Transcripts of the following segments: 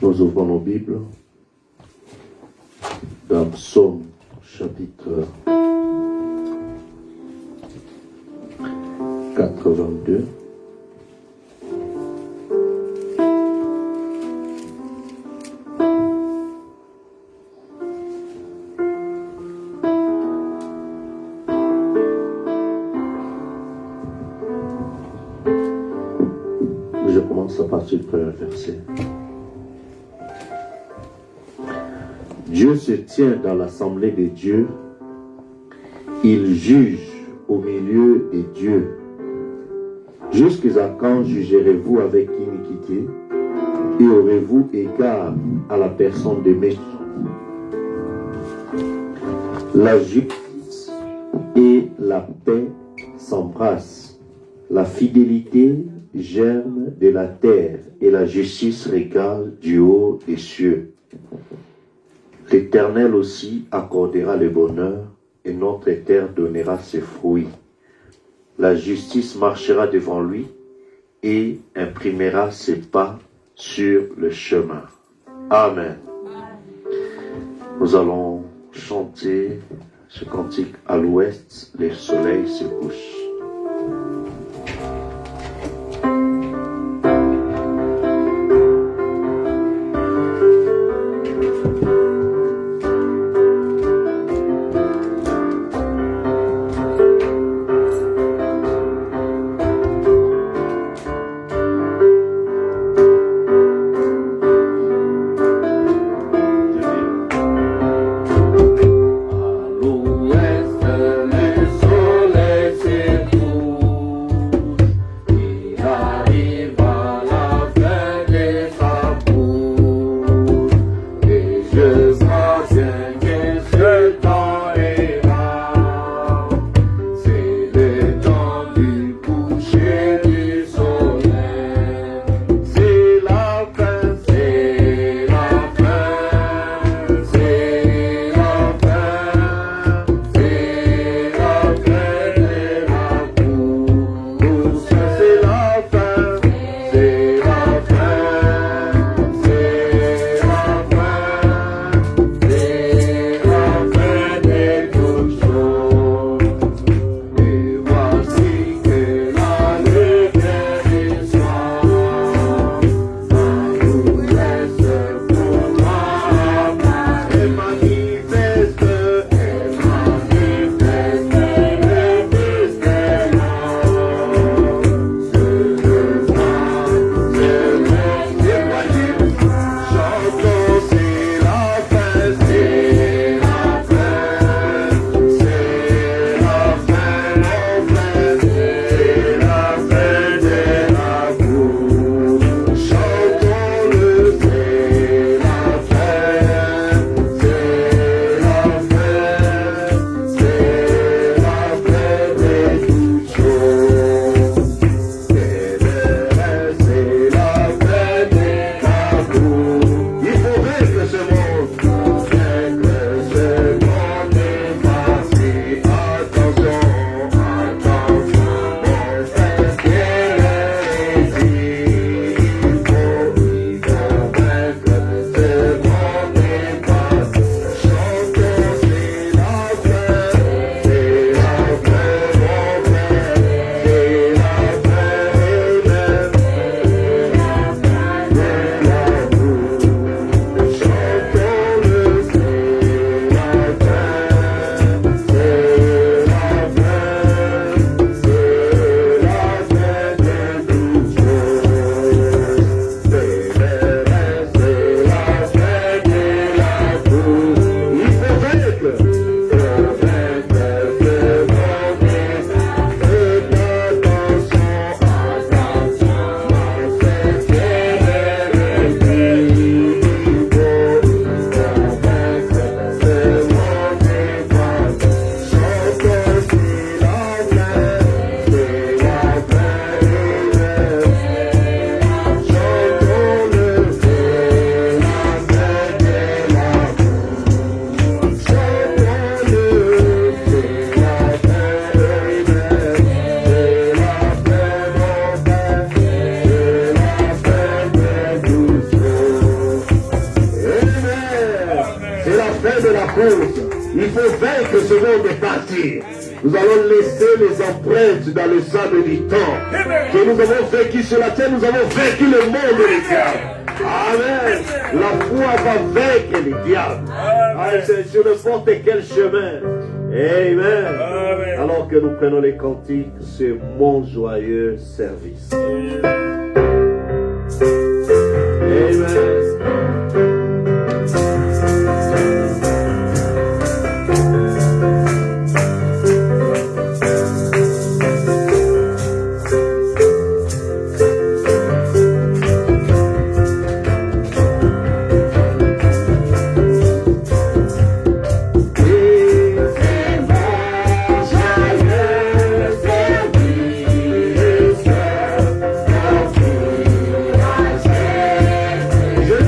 Nous ouvrons nos Bibles dans Psaume chapitre 82. Je commence à partir du premier verset. Dieu se tient dans l'assemblée des dieux, il juge au milieu des dieux. Jusqu'à quand jugerez-vous avec iniquité et aurez-vous égard à la personne des méchants? La justice et la paix s'embrassent, la fidélité germe de la terre et la justice régale du haut des cieux. L'Éternel aussi accordera le bonheur et notre terre donnera ses fruits. La justice marchera devant lui et imprimera ses pas sur le chemin. Amen. Nous allons chanter ce cantique à l'ouest, le soleil se couche. À l'ouest, le soleil se course. Il faut vaincre ce monde et partir. Nous allons laisser les empreintes dans le sable du temps. Que nous avons vaincu sur la terre, nous avons vaincu le monde et les diables. Amen. La foi va vaincre les diables. C'est sur n'importe quel chemin. Amen. Alors que nous prenons les cantiques, c'est mon joyeux service. Amen. Je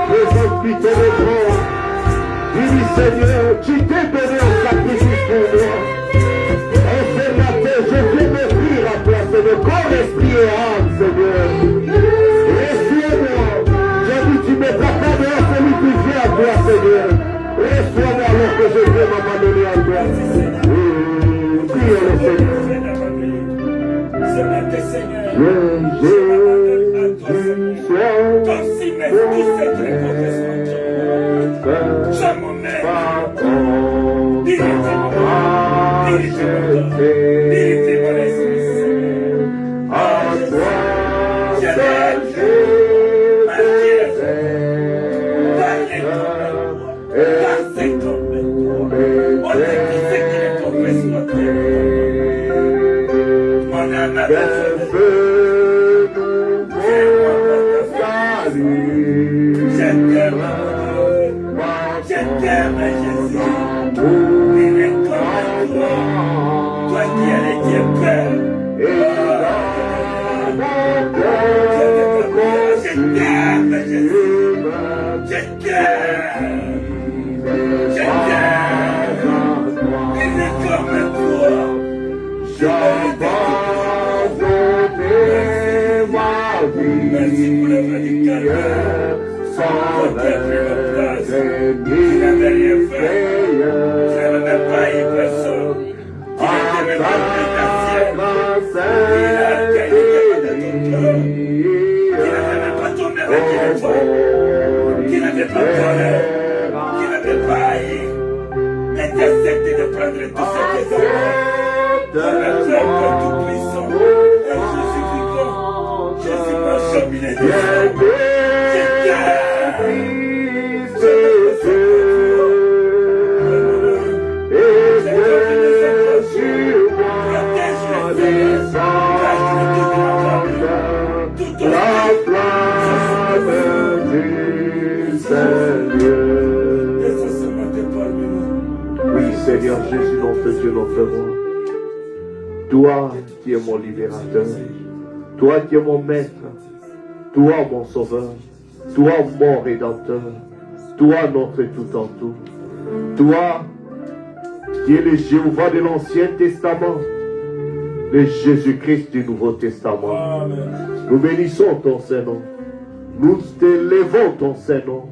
Présente-lui ton œuvre. Dis-lui, Seigneur, tu t'es donné en sacrifice pour moi. Enfermateur, je viens m'offrir à toi, Seigneur, corps, esprit et âme, Seigneur. Reçois-moi. J'ai dit, tu ne mettras pas dehors celui qui vient à toi, Seigneur. Reçois-moi alors que je vais m'abandonner à toi. Prions le Seigneur. Jésus, sois Seigneur Jésus, notre Dieu, notre roi. Toi qui es mon libérateur, toi qui es mon maître, toi mon sauveur, toi mon rédempteur, toi notre tout en tout, toi qui es le Jéhovah de l'Ancien Testament, le Jésus-Christ du Nouveau Testament. Amen. Nous bénissons ton Saint-Nom, nous t'élevons ton Saint-Nom,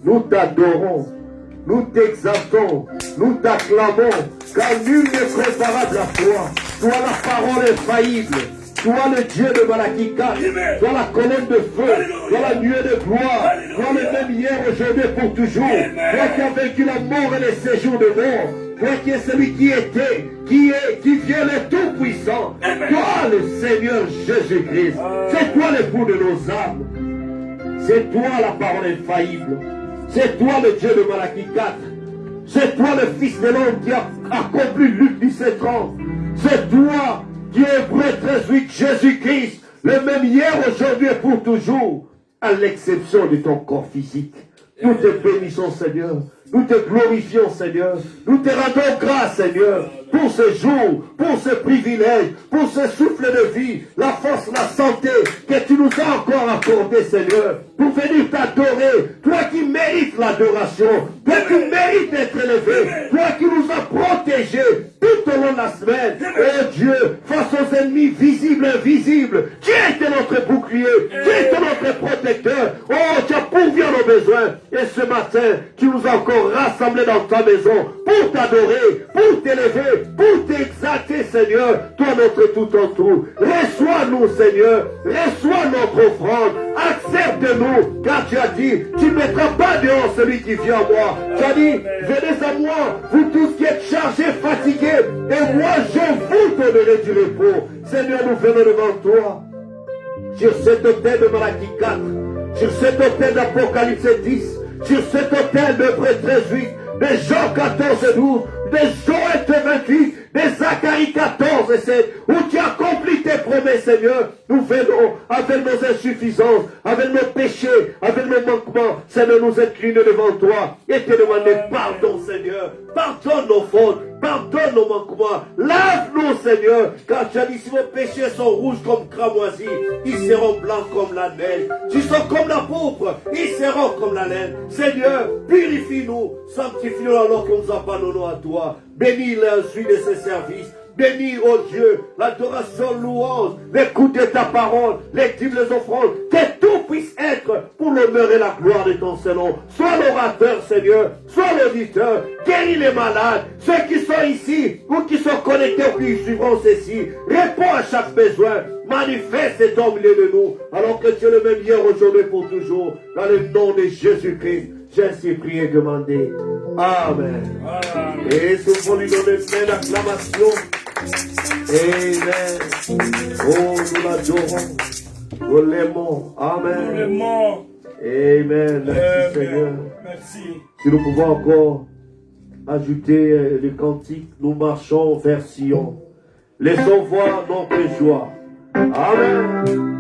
nous t'adorons, nous t'exaltons, nous t'acclamons, car nul n'est préparable à toi. Toi la parole infaillible, toi le Dieu de Malachi 4, toi la colonne de feu, toi la nuée de gloire, toi le même hier, aujourd'hui et pour toujours, toi qui as vaincu la mort et les séjours de mort, toi qui es celui qui était, qui est, qui vient le Tout-Puissant, toi le Seigneur Jésus-Christ, c'est toi l'époux de nos âmes, c'est toi la parole infaillible. C'est toi le Dieu de Malachi 4. C'est toi le Fils de l'homme qui a accompli Luc 17:30. C'est toi qui es Hébreux 13:8, Jésus-Christ, le même hier, aujourd'hui et pour toujours, à l'exception de ton corps physique. Nous te bénissons, Seigneur. Nous te glorifions, Seigneur. Nous te rendons grâce, Seigneur, pour ce jour, pour ce privilège, pour ce souffle de vie, la force, la santé que tu nous as encore accordé, Seigneur, pour venir t'adorer. Toi qui mérites l'adoration, toi qui mérites d'être élevé, toi qui nous as protégés tout au long de la semaine. Oh Dieu, face aux ennemis visibles et invisibles, tu es notre bouclier, tu es notre protecteur. Oh, tu as pourvu à nos besoins. Et ce matin, tu nous as encore rassemblés dans ta maison pour t'adorer, pour t'élever, pour t'exalter, Seigneur, toi notre tout en tout. Reçois-nous, Seigneur, reçois notre offrande, accepte-nous, car tu as dit, tu ne mettras pas dehors celui qui vient à moi. Tu as dit, venez à moi, vous tous qui êtes chargés, fatigués, et moi je vous donnerai du repos. Seigneur, nous venons devant toi, sur cet autel de Malachi 4, sur cet autel d'Apocalypse 10, sur cet autel de Hébreux 13:8, de Jean 14:12, de Joël 28, de Zacharie 14:7, où tu accomplis tes promesses, Seigneur, nous venons avec nos insuffisances, avec nos péchés, avec nos manquements. Seigneur, nous incliner devant toi et te demander pardon, Seigneur. Pardonne nos fautes, pardonne nos manquements. Lave-nous, Seigneur, car tu as dit si vos péchés sont rouges comme cramoisi, ils seront blancs comme la neige. S'ils sont comme la pourpre, ils seront comme la laine. Seigneur, purifie-nous, sanctifie-nous alors que nous abandonnons à toi. Bénis l'insuite de ces services. Bénis, oh Dieu, l'adoration, louange, l'écoute de ta parole, les dîmes, les offrandes, que tout puisse être pour l'honneur et la gloire de ton Seigneur. Sois l'orateur, Seigneur, sois l'auditeur, guéris les malades, ceux qui sont ici ou qui sont connectés ou qui suivront ceci. Réponds à chaque besoin, manifeste ton milieu de nous, alors que tu es le même hier, aujourd'hui, pour toujours, dans le nom de Jésus-Christ. J'ai ainsi prié et demandé. Amen. Amen. Et ce qu'on lui donne plein d'acclamation. Amen. Oh, nous l'adorons. Nous l'aimons. Amen. Nous l'aimons. Amen. Merci, Seigneur. Merci. Si nous pouvons encore ajouter le cantique, nous marchons vers Sion. Laissons voir notre joie. Amen.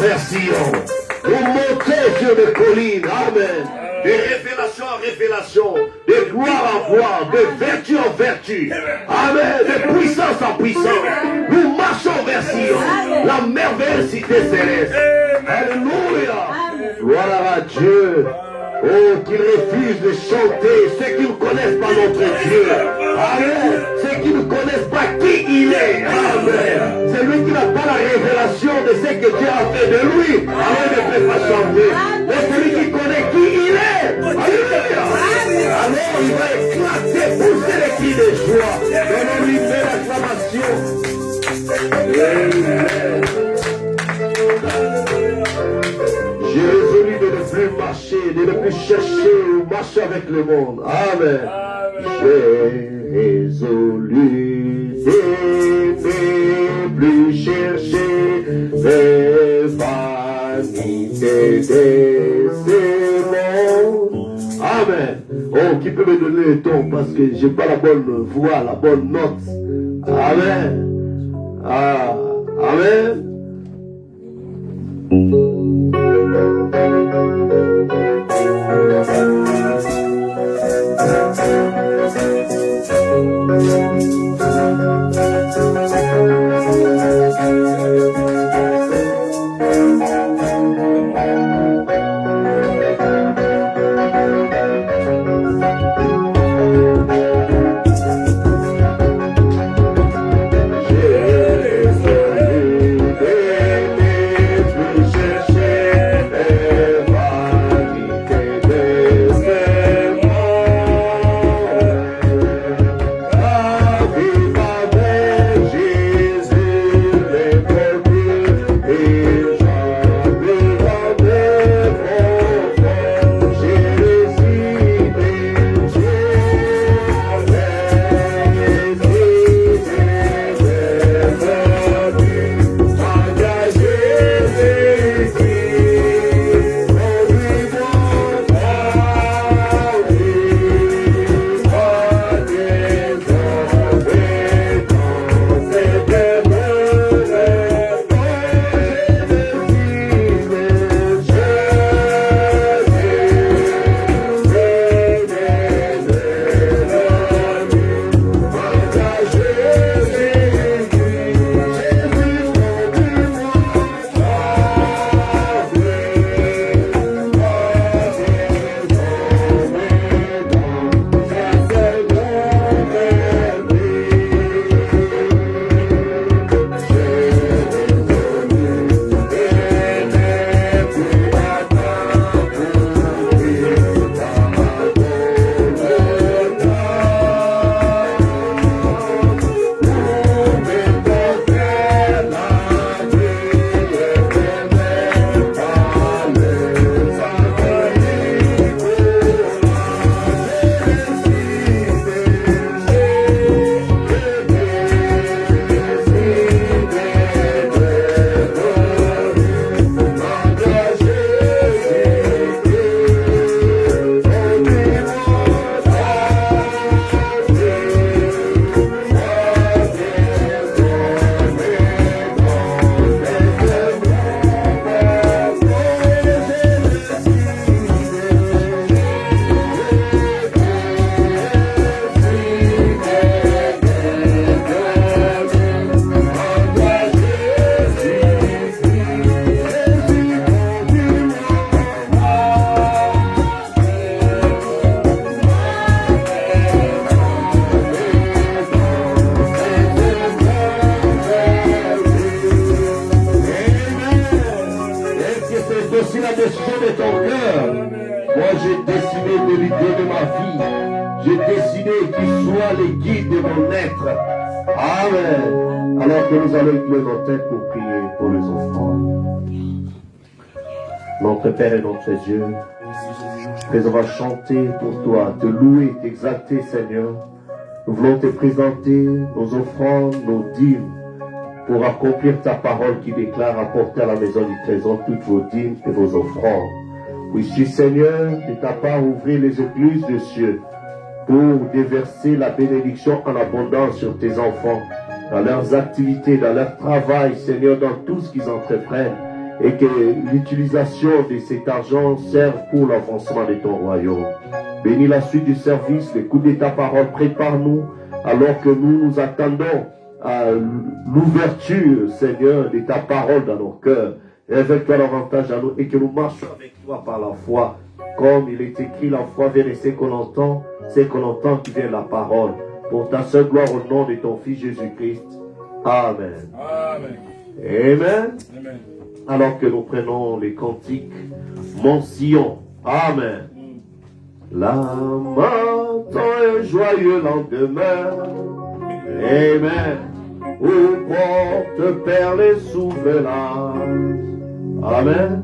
vers Sion. Nous montons sur des collines. Amen. De révélation en révélation, de gloire en gloire, de vertu en vertu. Amen. De puissance en puissance. Nous marchons vers Sion, la merveilleuse cité céleste. Alléluia. Gloire à Dieu. Oh, qu'ils refusent de chanter ceux qui ne connaissent pas notre Dieu. Amen. Ceux qui ne connaissent pas qui il est. Amen. C'est lui qui n'a pas la révélation de ce que Dieu a fait de lui. Amen. Ne peut pas chanter. Mais celui qui connaît qui il est. Alléluia. Alors il va éclater, pousser les cris de joie. Donnons-lui une belle acclamation. Amen. J'ai résolu de ne plus marcher, de ne plus chercher ou marcher avec le monde. Amen. J'ai résolu de ne plus chercher les vanités de ce monde. Amen. Oh, qui peut me donner le ton parce que j'ai pas la bonne voix, la bonne note. Amen. Ah, amen. Amen. Alors que nous allons incliner nos têtes pour prier pour les enfants. Notre Père et notre Dieu, nous va chanter pour toi, te louer, t'exalter, Seigneur. Nous voulons te présenter nos offrandes, nos dîmes, pour accomplir ta parole qui déclare apporter à la maison du trésor toutes vos dîmes et vos offrandes. Puisses-tu, Seigneur, de ta part ouvrir les écluses des cieux pour déverser la bénédiction en abondance sur tes enfants, dans leurs activités, dans leur travail, Seigneur, dans tout ce qu'ils entreprennent. et que l'utilisation de cet argent serve pour l'avancement de ton royaume. Bénis la suite du service, l'écoute de ta parole, prépare-nous alors que nous nous attendons à l'ouverture, Seigneur, de ta parole dans nos cœurs. Révèle-toi davantage à nous et que nous marchions avec toi par la foi. Comme il est écrit, la foi vient de ce qu'on entend, qui vient de la parole. Pour ta seule gloire au nom de ton Fils Jésus-Christ. Amen. Amen. Amen. Amen. Alors que nous prenons les cantiques, mon Sion. Amen. Lamentant un joyeux lendemain. Amen. Où porte perles et souverains. Amen.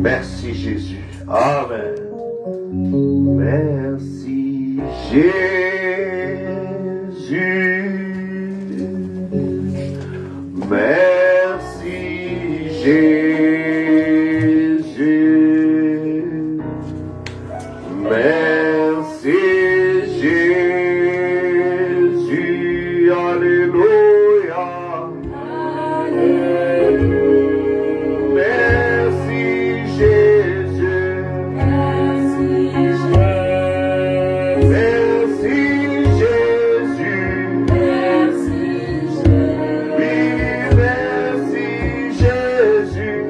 Merci Jésus. Amen. Merci Jésus. Merci Jésus. Merci Jésus. Alléluia. Merci Jésus. Merci Jésus. Oui, merci Jésus.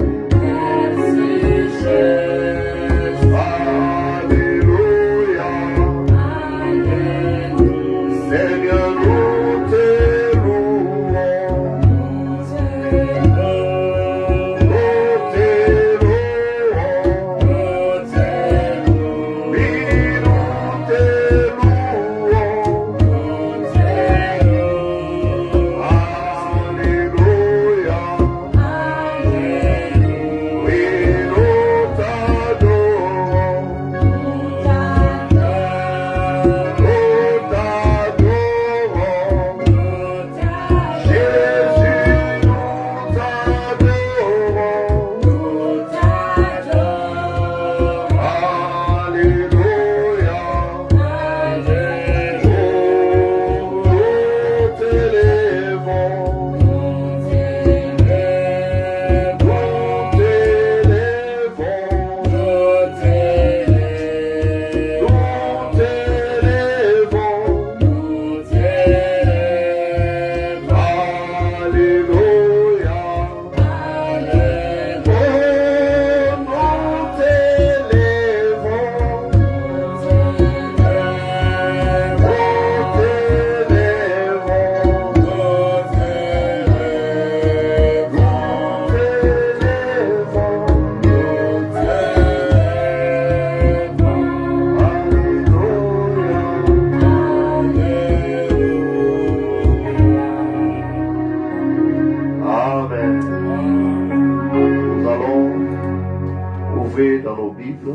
ouvrez dans nos Bibles,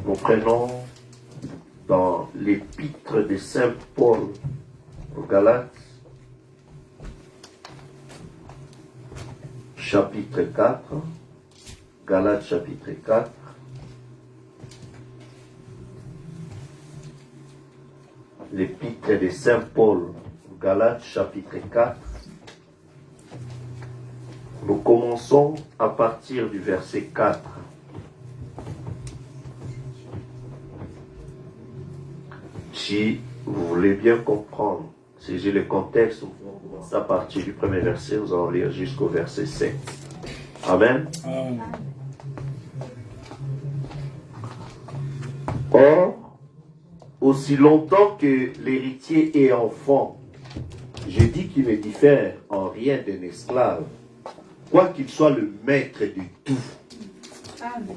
nous prenons dans l'épître de Saint Paul aux Galates, chapitre 4, Galates chapitre 4, l'épître de Saint Paul aux Galates chapitre 4. Nous commençons à partir du verset 4. Si vous voulez bien comprendre, si j'ai le contexte, nous allons commencer à partir du premier verset, nous allons lire jusqu'au verset 7. Amen. Amen. Or, aussi longtemps que l'héritier est enfant, je dis qu'il ne diffère en rien d'un esclave, quoiqu'il soit le maître de tout. Amen.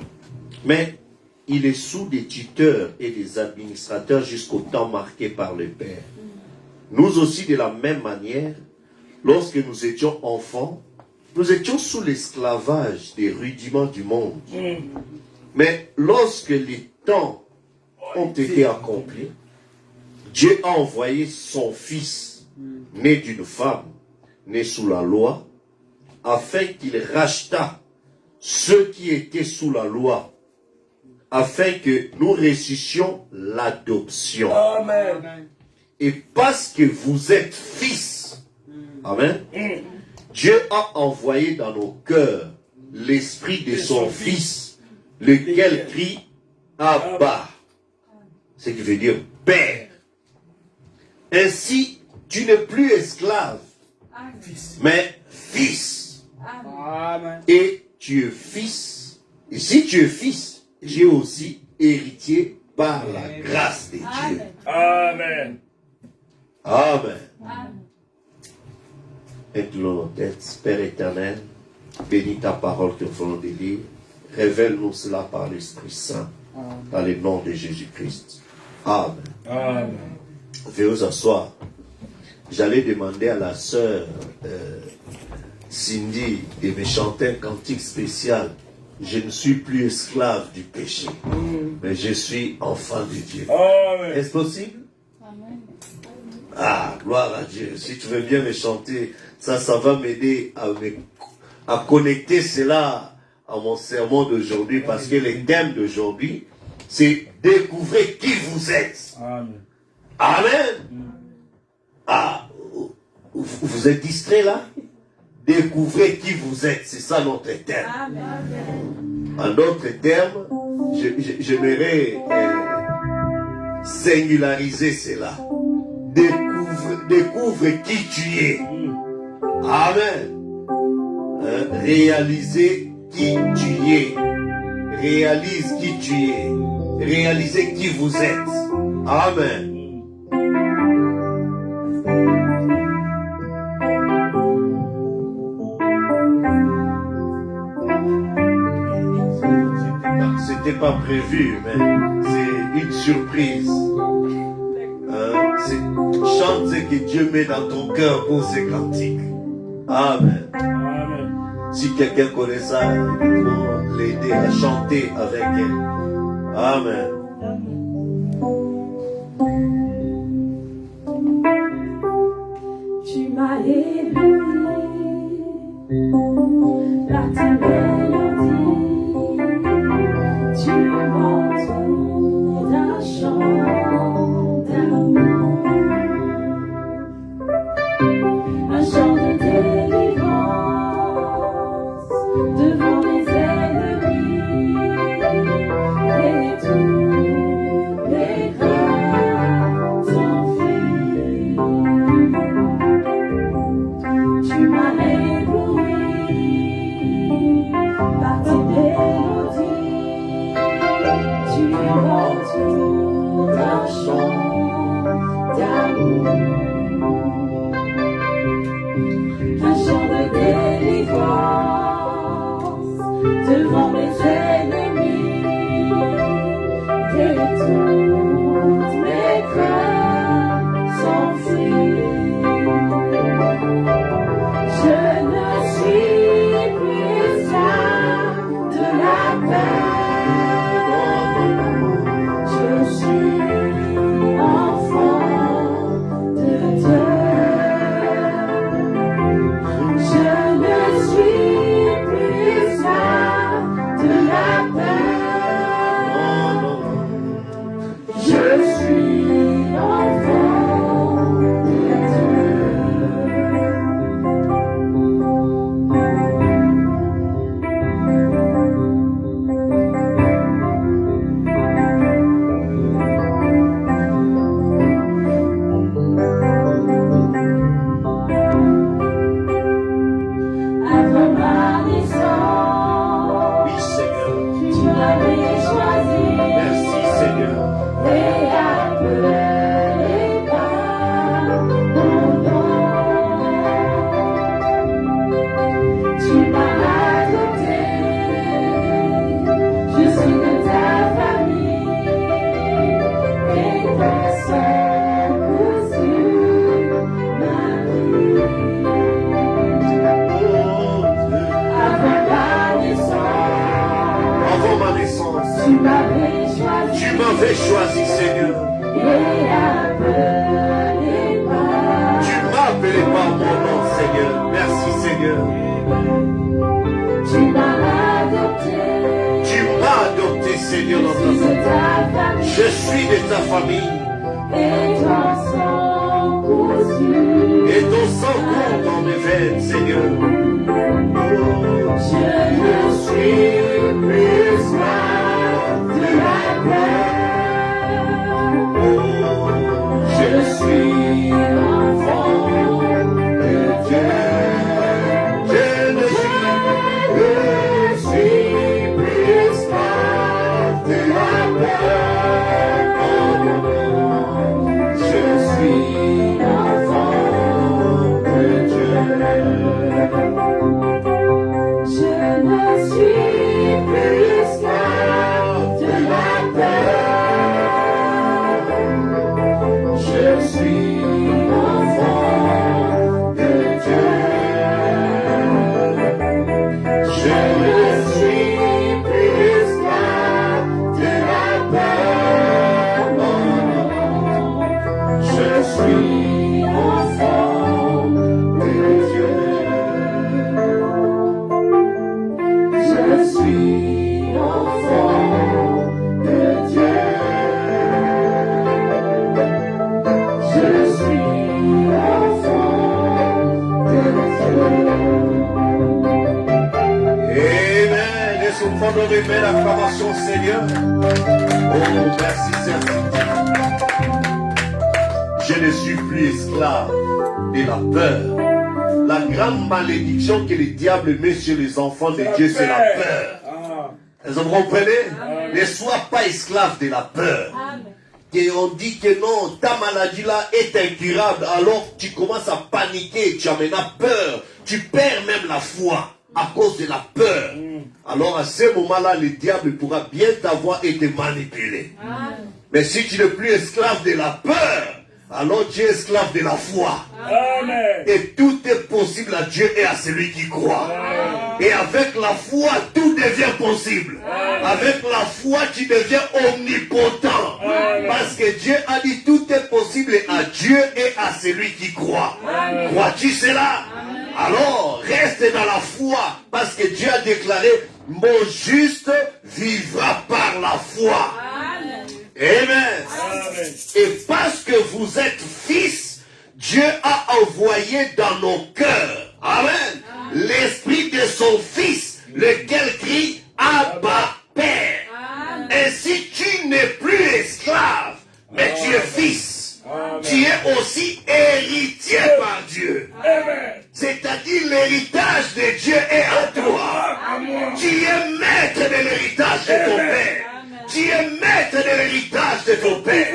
Mais il est sous des tuteurs et des administrateurs jusqu'au temps marqué par le Père. Nous aussi, de la même manière, lorsque nous étions enfants, nous étions sous l'esclavage des rudiments du monde. Mais lorsque les temps ont été accomplis, Dieu a envoyé son Fils, né d'une femme, né sous la loi, afin qu'il rachetât ceux qui étaient sous la loi, afin que nous ressuscions l'adoption. Amen. Et parce que vous êtes fils, amen, Dieu a envoyé dans nos cœurs l'esprit de son Fils, lequel crie Abba, ce qui veut dire Père. Ainsi, tu n'es plus esclave, mais fils. Amen. Et tu es fils. Et si tu es fils, tu es aussi héritier par la grâce de Dieu. Amen. Amen. Amen. Inclinons nos têtes, Père éternel, bénis ta parole que nous venons de lire. Révèle-nous cela par l'Esprit Saint, dans le nom de Jésus-Christ. Amen. Amen. Veuillez vous asseoir. J'allais demander à la sœur Cindy de me chanter un cantique spécial. Je ne suis plus esclave du péché, mais je suis enfant de Dieu. Amen. Est-ce possible? Amen. Ah, gloire à Dieu. Si tu veux bien me chanter, ça va m'aider à connecter cela à mon sermon d'aujourd'hui, parce que le thème d'aujourd'hui, c'est découvrez qui vous êtes. Amen. Amen. Ah, vous êtes distrait là? Découvrez qui vous êtes, c'est ça notre terme. Amen. En d'autres termes, j'aimerais singulariser cela. Découvre qui tu es. Amen. Réaliser qui tu es. Réalise qui tu es. Réalisez qui vous êtes. Amen. C'était pas prévu, mais c'est une surprise. Chante ce que Dieu met dans ton cœur pour ces cantiques. Amen. Amen. Si quelqu'un connaît ça, il faut l'aider à chanter avec elle. Amen. Tu m'as ébloui, la mélodie, tu m'entoures d'un chant d'amour, un chant de délivrance devant mes ennemis, et tous les craintes s'enfuient. Tu m'as ébloui, m'avais choisi, Seigneur. et appelé par Tu m'as appelé par mon nom, Seigneur. Merci, Seigneur. tu m'as adopté. Tu m'as adopté, Seigneur, dans Je suis ta de ta famille Je suis de ta famille. et ton sang cousu. Et ton sang court dans mes veines, Seigneur. Je ne suis plus esclave de la peur. Je suis enfant de Dieu. Je ne suis plus esclave de la peur. Je suis enfant de Dieu. Je ne suis plus esclave de la peur. Je suis enfant de Dieu. Je ne suis plus esclave de la peur. Non, je suis enfant de Dieu. Je suis enfant de Dieu. Je suis enfant de Dieu. Amen. Laisse-nous prendre les mains l'acclamation, Seigneur. Oh, merci, Seigneur. Je ne suis plus esclave de la peur. La grande malédiction que le diable met sur les enfants de Dieu, c'est la peur. Vous comprenez? Ne sois pas esclave de la peur. Et on dit que non, ta maladie là est incurable, alors tu commences à paniquer, tu as maintenant peur, tu perds même la foi à cause de la peur. Alors à ce moment-là, le diable pourra bien t'avoir et te manipuler. Mais si tu n'es plus esclave de la peur, alors tu es esclave de la foi. Amen. Et tout est possible à Dieu et à celui qui croit. Et avec la foi, tout devient possible. Avec la foi, tu deviens omnipotent. Parce que Dieu a dit tout est possible à Dieu et à celui qui croit. Crois-tu cela? Alors, reste dans la foi. Parce que Dieu a déclaré, mon juste vivra par la foi. Amen. Et parce que vous êtes fils, Dieu a envoyé dans nos cœurs, amen, l'esprit de son fils, lequel crie Abba Père. Ainsi tu n'es plus esclave, mais tu es fils. Tu es aussi héritier par Dieu. C'est-à-dire l'héritage de Dieu est à toi. Tu es maître de l'héritage de ton père. Tu es maître de l'héritage de ton père.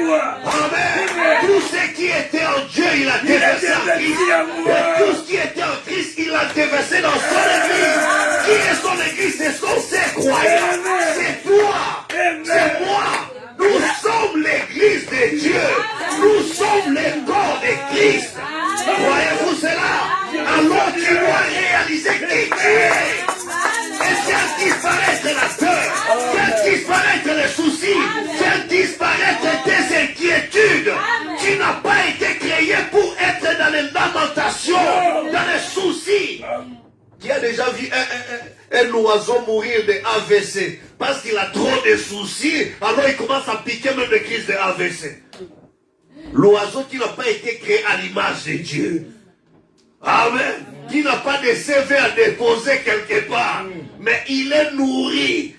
Amen. Tout ce qui était en Dieu, il a déversé en Christ. Et tout ce qui était en Christ, il a déversé dans son église. Qui est son église? Ce sont ses croyants. C'est toi. C'est moi. Nous sommes l'église de Dieu. Nous sommes les corps de Christ. Croyez-vous cela? Alors tu dois réaliser qui tu es. Et faire disparaître la peur, faire disparaître les soucis, faire disparaître tes inquiétudes. Tu n'as pas été créé pour être dans les lamentations, dans les soucis. Qui a déjà vu un oiseau mourir de AVC parce qu'il a trop de soucis, alors il commence à piquer même des crises de AVC. L'oiseau qui n'a pas été créé à l'image de Dieu. Amen. Qui n'a pas de CV à déposer quelque part. Mais il est nourri.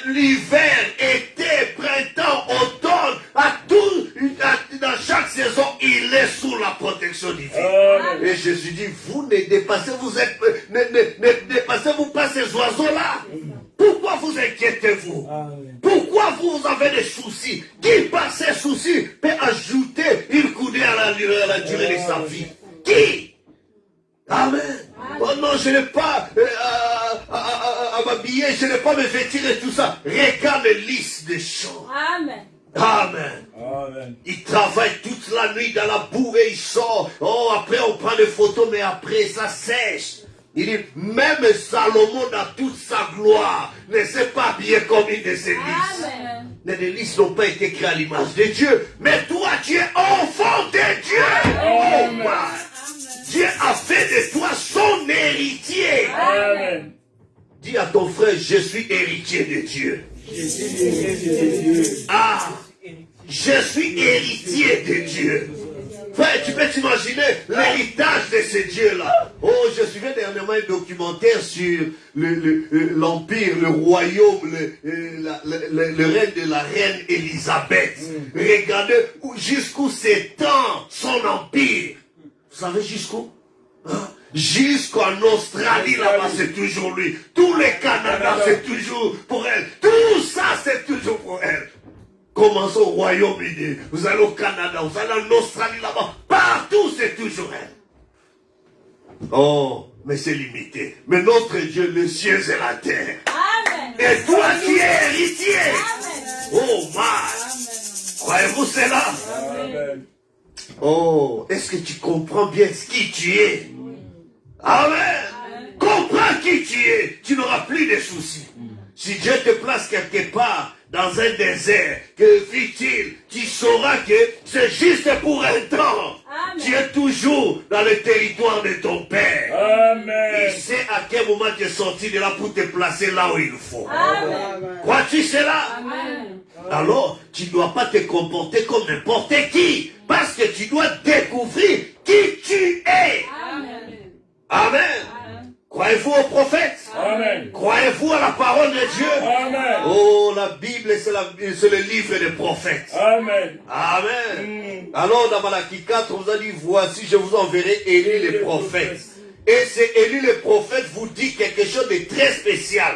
L'hiver, été, printemps, automne, dans chaque saison, il est sous la protection divine. Et Jésus dit, vous ne dépassez-vous pas ces oiseaux-là. Pourquoi vous inquiétez-vous? Pourquoi vous avez des soucis? Qui par ces soucis peut ajouter une coudée à la durée de sa vie? Qui? Amen. Oh non, je n'ai pas à m'habiller, je n'ai pas à me vêtir et tout ça. Regarde les listes des champs. Amen. Amen. Il travaille toute la nuit dans la boue et il sort. Oh, après on prend des photos, mais après ça sèche. Il dit, même Salomon dans toute sa gloire ne s'est pas habillé comme une de ses lys. Les lys n'ont pas été créés à l'image de Dieu. Mais toi, tu es enfant de Dieu. Oh, Dieu a fait de toi son héritier. Amen. Dis à ton frère, je suis héritier de Dieu. Ah, je suis héritier de Dieu. Frère, tu peux t'imaginer l'héritage de ce Dieu-là. Oh, je suivais dernièrement un documentaire sur l'empire, le royaume, le règne de la reine Élisabeth. Regardez jusqu'où s'étend son empire. Vous savez jusqu'où? Hein? Jusqu'en Australie, là-bas, c'est toujours lui. Tous les Canada, c'est toujours pour elle. Tout ça, c'est toujours pour elle. Commencez au Royaume-Uni, vous allez au Canada, vous allez en Australie, là-bas. Partout, c'est toujours elle. Oh, mais c'est limité. Mais notre Dieu, les cieux et la terre. Amen. Et toi, tu es héritier. Amen. Oh, man. Croyez-vous cela? Amen. Oh, est-ce que tu comprends bien qui tu es? Amen. Comprends qui tu es. Tu n'auras plus de soucis. Si Dieu te place quelque part dans un désert, que vit-il? Tu sauras que c'est juste pour un temps. Amen. Tu es toujours dans le territoire de ton Père. Amen. Il sait à quel moment tu es sorti de là pour te placer là où il faut. Amen. Crois-tu cela? Amen. Alors, tu ne dois pas te comporter comme n'importe qui. Parce que tu dois découvrir qui tu es. Amen. Amen. Croyez-vous au prophète? Amen. Croyez-vous à la parole de Dieu? Amen. Oh, la Bible, c'est le livre des prophètes. Amen. Amen. Alors, dans Malachie 4, on vous a dit, voici, je vous enverrai Élie les prophètes. Et c'est Élie le prophète vous dit quelque chose de très spécial.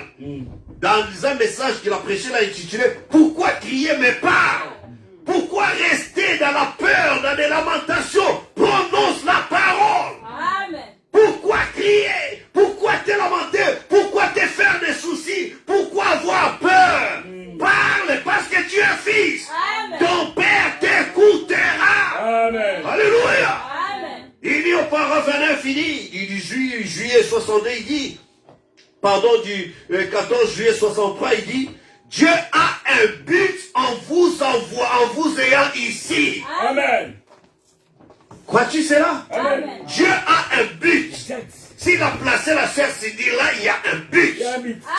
Dans un message qu'il a prêché, là, intitulé, pourquoi crier mes pas? Pourquoi rester dans la peur, dans des lamentations? Prononce la parole. Amen. Pourquoi crier? Pourquoi te lamenter? Pourquoi te faire des soucis? Pourquoi avoir peur? Parle parce que tu es fils. Amen. Ton Père t'écoutera. Amen. Alléluia. Amen. Il dit au parrain fini. Il dit juillet 62, il dit, pardon, du 14 juillet 63, il dit, Dieu a un but en vous ayant ici. Amen. Crois-tu cela? Amen. Dieu a un but. S'il a placé la sœur Cindy là, il y a un but.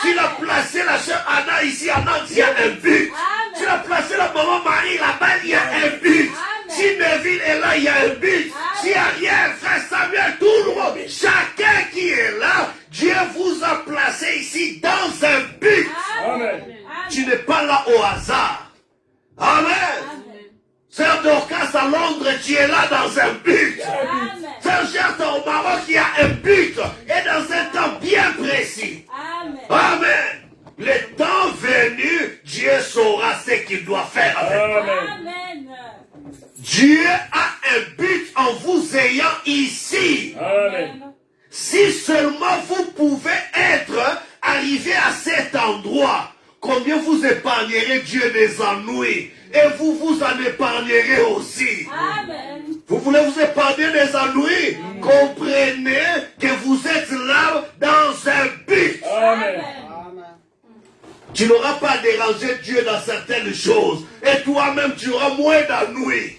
S'il a placé la sœur Anna ici à Nantes, il y a un but. Amen. S'il a placé la maman Marie là-bas, il y a un but. Amen. Si Neville est là, il y a un but. Si Ariel, frère Samuel, tout le monde, chacun qui est là, Dieu vous a placé ici dans un but. Amen. Tu n'es pas là au hasard. Amen. Sœur Dorcas à Londres, tu es là dans un but. Amen. Sœur Gertrude au Maroc, il y a un but. Et dans un temps bien précis. Amen. Amen. Le temps venu, Dieu saura ce qu'il doit faire avec vous. Amen. Amen. Dieu a un but en vous ayant ici. Amen. Si seulement vous pouvez être arrivé à cet endroit, combien vous épargnerez Dieu des ennuis et vous vous en épargnerez aussi. Amen. Vous voulez vous épargner des ennuis? Comprenez que vous êtes là dans un but. Amen. Tu n'auras pas dérangé Dieu dans certaines choses et toi-même tu auras moins d'ennuis.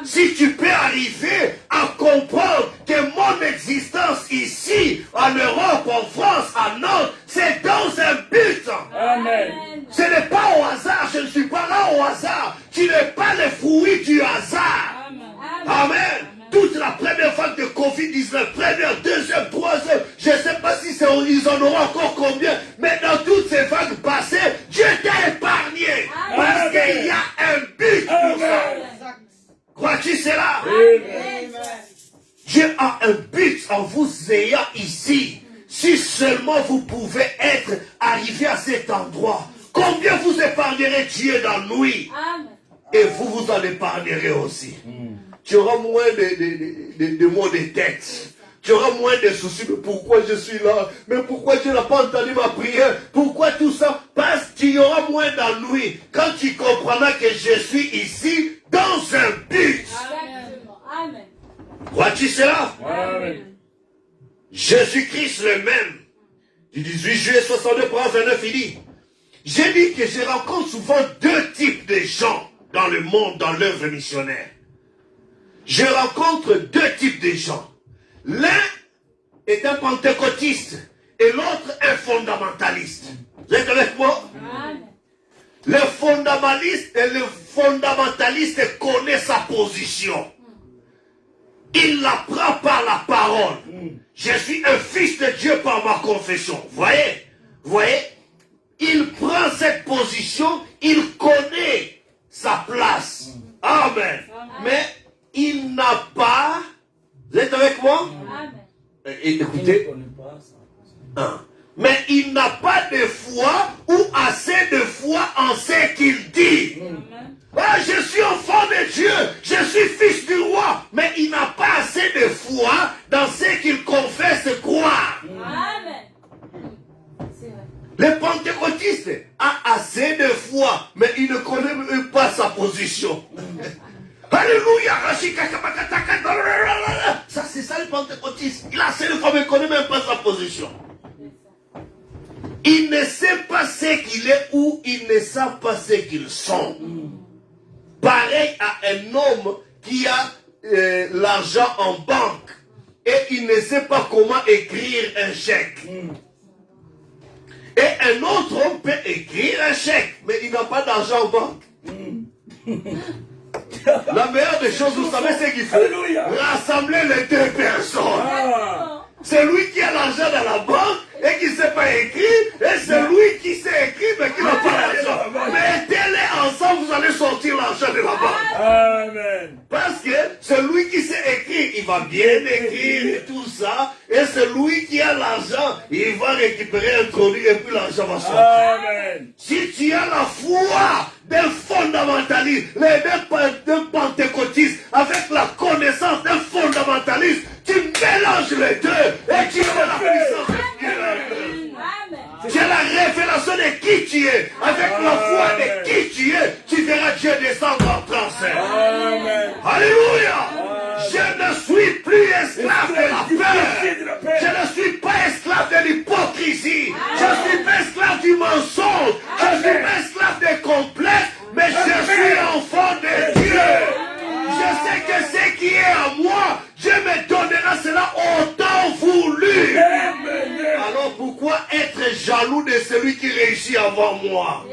Si tu peux arriver à comprendre que mon existence ici, en Europe, en France, en Nantes, c'est dans un but. Amen. Ce n'est pas au hasard, je ne suis pas là au hasard. Tu n'es pas le fruit du hasard. Amen. Toute la première vague de Covid-19, première, deuxième, troisième, je ne sais pas si ils en auront encore combien, mais dans toutes ces vagues passées, Dieu t'a épargné. Parce qu'il y a un but pour ça. Crois-tu cela? Amen. Dieu a un but en vous ayant ici. Si seulement vous pouvez être arrivé à cet endroit, combien vous épargnerez Dieu d'ennui? Et vous vous en épargnerez aussi. Tu auras moins de maux de tête. Tu auras moins de soucis. Mais pourquoi je suis là? Mais pourquoi Dieu n'a pas entendu ma prière? Pourquoi tout ça? Parce que tu auras moins d'ennui. Quand tu comprendras que je suis ici dans un but. Amen. Crois-tu cela? Amen. Jésus-Christ le même, du 18 juillet 62, 29, il dit, j'ai dit que je rencontre souvent deux types de gens dans le monde, dans l'œuvre missionnaire. Je rencontre deux types de gens. L'un est un pentecôtiste et l'autre un fondamentaliste. Vous êtes avec moi? Le fondamentaliste connaît sa position. Il la prend par la parole. Je suis un fils de Dieu par ma confession. Voyez? Il prend cette position, il connaît sa place. Amen. Mais il n'a pas... Vous êtes avec moi? Écoutez. Mais il n'a pas de foi ou assez de foi en ce qu'il dit. Ah, je suis enfant de Dieu, je suis fils du roi, mais il n'a pas assez de foi dans ce qu'il confesse croire. Le pentecôtiste a assez de foi, mais il ne connaît même pas sa position. Alléluia. Ça, c'est ça le pentecôtiste. Il a assez de foi, mais il ne connaît même pas sa position. Il ne sait pas ce qu'il est ou il ne sait pas ce qu'ils sont. Pareil à un homme qui a l'argent en banque et il ne sait pas comment écrire un chèque. Et un autre homme peut écrire un chèque, mais il n'a pas d'argent en banque. La meilleure des choses, vous savez, c'est qu'il faut rassembler les deux personnes. C'est lui qui a l'argent dans la banque et qui ne sait pas écrire, et c'est lui qui sait écrire mais qui n'a pas l'argent. Mettez-les ensemble, vous allez sortir l'argent de la banque. Amen. Parce que celui qui sait écrire, il va bien écrire et tout ça, et celui qui a l'argent, il va récupérer un produit et puis l'argent va sortir. Amen. Si tu as la foi d'un fondamentaliste, d'un pentecôtiste, avec la connaissance d'un fondamentaliste, tu mélanges les deux et tu as la puissance de Dieu. Tu as la révélation de qui tu es. Avec la foi de qui tu es, tu verras Dieu descendre en transfert. Amen. Alléluia. Je ne suis plus esclave de la peur. Je ne suis pas esclave de l'hypocrisie. Je ne suis pas esclave du mensonge. Je ne suis pas esclave des complexes. Mais je suis enfant de Dieu. Je sais que ce qui est à moi, Dieu me donnera cela autant voulu. Alors pourquoi être jaloux de celui qui réussit avant moi?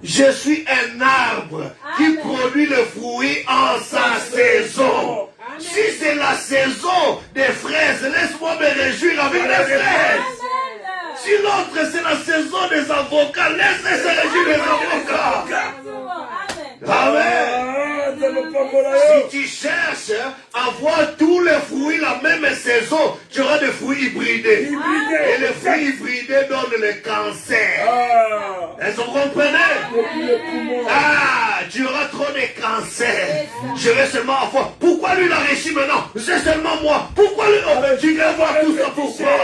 Je suis un arbre qui produit le fruit en sa saison. Si c'est la saison des fraises, laisse-moi me réjouir avec les fraises. Si l'autre c'est la saison des avocats, laisse-les se réjouir des avocats. Amen. Si tu cherches à voir tous les fruits la même saison, tu auras des fruits hybridés. Et les fruits hybridés donnent le cancer. Est-ce que vous comprenez? Tu auras trop de cancer. Je vais seulement avoir. Pourquoi lui il a réussi maintenant? C'est seulement moi. Pourquoi lui? Tu viens voir tout ça pourquoi?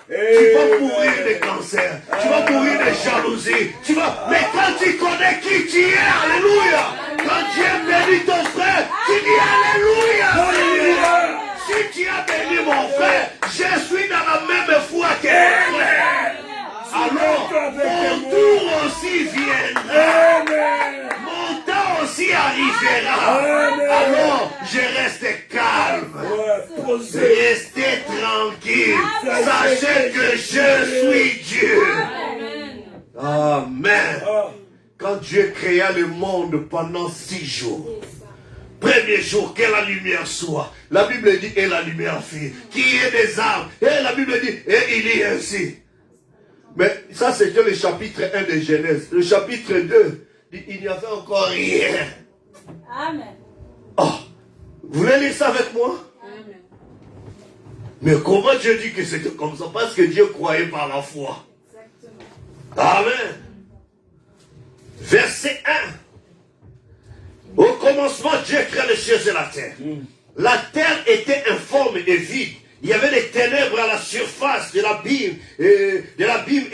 Tu vas mourir de cancer, tu vas mourir de jalousie, mais quand tu connais qui tu es, alléluia, quand Dieu bénit ton frère, tu dis alléluia. Si tu as béni mon frère, je suis dans la même foi que mon frère. Alors, mon tour aussi viendra. Mon temps aussi arrivera. Alors, je reste calme. Restez tranquille. Sachez que je suis Dieu. Amen. Quand Dieu créa le monde pendant 6 jours, premier jour, que la lumière soit. La Bible dit, et la lumière fit. Qui est des arbres. Et la Bible dit, et il est ainsi. Mais ça, c'était le chapitre 1 de Genèse. Le chapitre 2, il n'y avait encore rien. Amen. Oh, vous voulez lire ça avec moi? Amen. Mais comment Dieu dit que c'était comme ça? Parce que Dieu croyait par la foi. Exactement. Amen. Verset 1. Au commencement, Dieu créa les cieux et la terre. La terre était informe et vide. Il y avait des ténèbres à la surface de l'abîme, et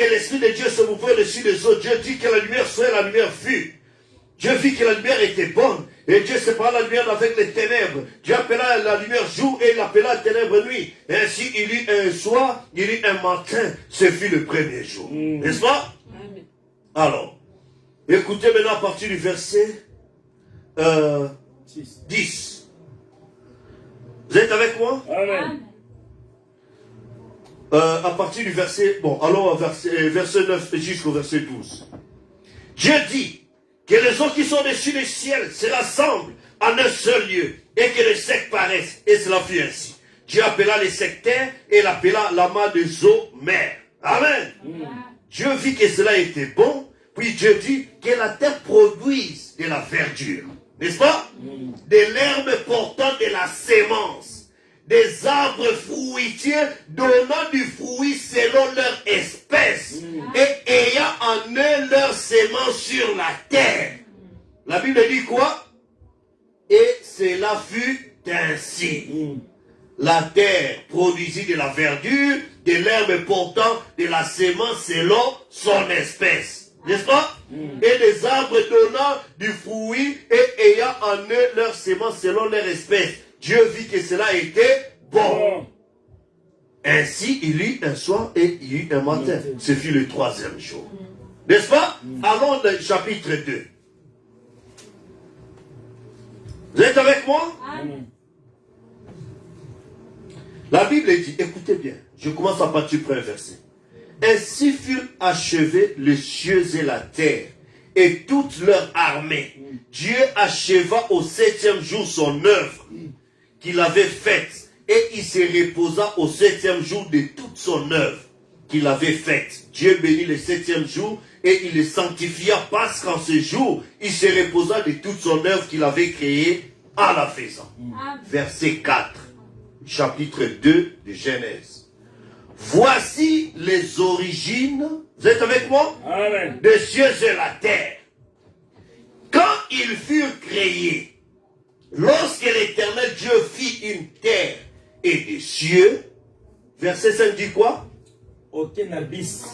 l'Esprit de Dieu se mouvait au-dessus des eaux. Dieu dit que la lumière soit, et la lumière fut. Dieu vit que la lumière était bonne, Et Dieu sépara la lumière avec les ténèbres. Dieu appela la lumière jour et il appela la ténèbre nuit. Et ainsi il eut un soir, il eut un matin. Ce fut le premier jour. N'est-ce pas? Amen. Alors, écoutez maintenant à partir du verset 10. Vous êtes avec moi? Amen. À partir du verset... Bon, allons au verset 9 jusqu'au verset 12. Dieu dit que les eaux qui sont dessus les ciels se rassemblent en un seul lieu et que les sectes paraissent. Et cela fut ainsi. Dieu appela les sectaires et l'appela l'amas des eaux mers. Amen. Dieu vit que cela était bon. Puis Dieu dit que la terre produise de la verdure. N'est-ce pas? De l'herbe portant de la sémence. Des arbres fruitiers donnant du fruit selon leur espèce et ayant en eux leur sémence sur la terre. La Bible dit quoi? Et cela fut ainsi. La terre produisit de la verdure, de l'herbe portant de la sémence selon son espèce. N'est-ce pas? Et des arbres donnant du fruit et ayant en eux leur sémence selon leur espèce. Dieu vit que cela était bon. Ainsi, il eut un soir et il eut un matin. Ce fut le troisième jour. N'est-ce pas? Allons au chapitre 2. Vous êtes avec moi? Amen. La Bible dit, écoutez bien, je commence à partir du premier verset. Ainsi furent achevés les cieux et la terre, et toute leur armée. Dieu acheva au 7e jour son œuvre qu'il avait faite, et il se reposa au 7e jour de toute son œuvre qu'il avait faite. Dieu bénit le 7e jour, et il le sanctifia parce qu'en ce jour, il se reposa de toute son œuvre qu'il avait créée en la faisant. Verset 4, chapitre 2 de Genèse. Voici les origines, vous êtes avec moi? Amen. Des cieux et la terre. Quand ils furent créés, lorsque l'Éternel Dieu fit une terre et des cieux, verset 5 dit quoi? Aucun abysse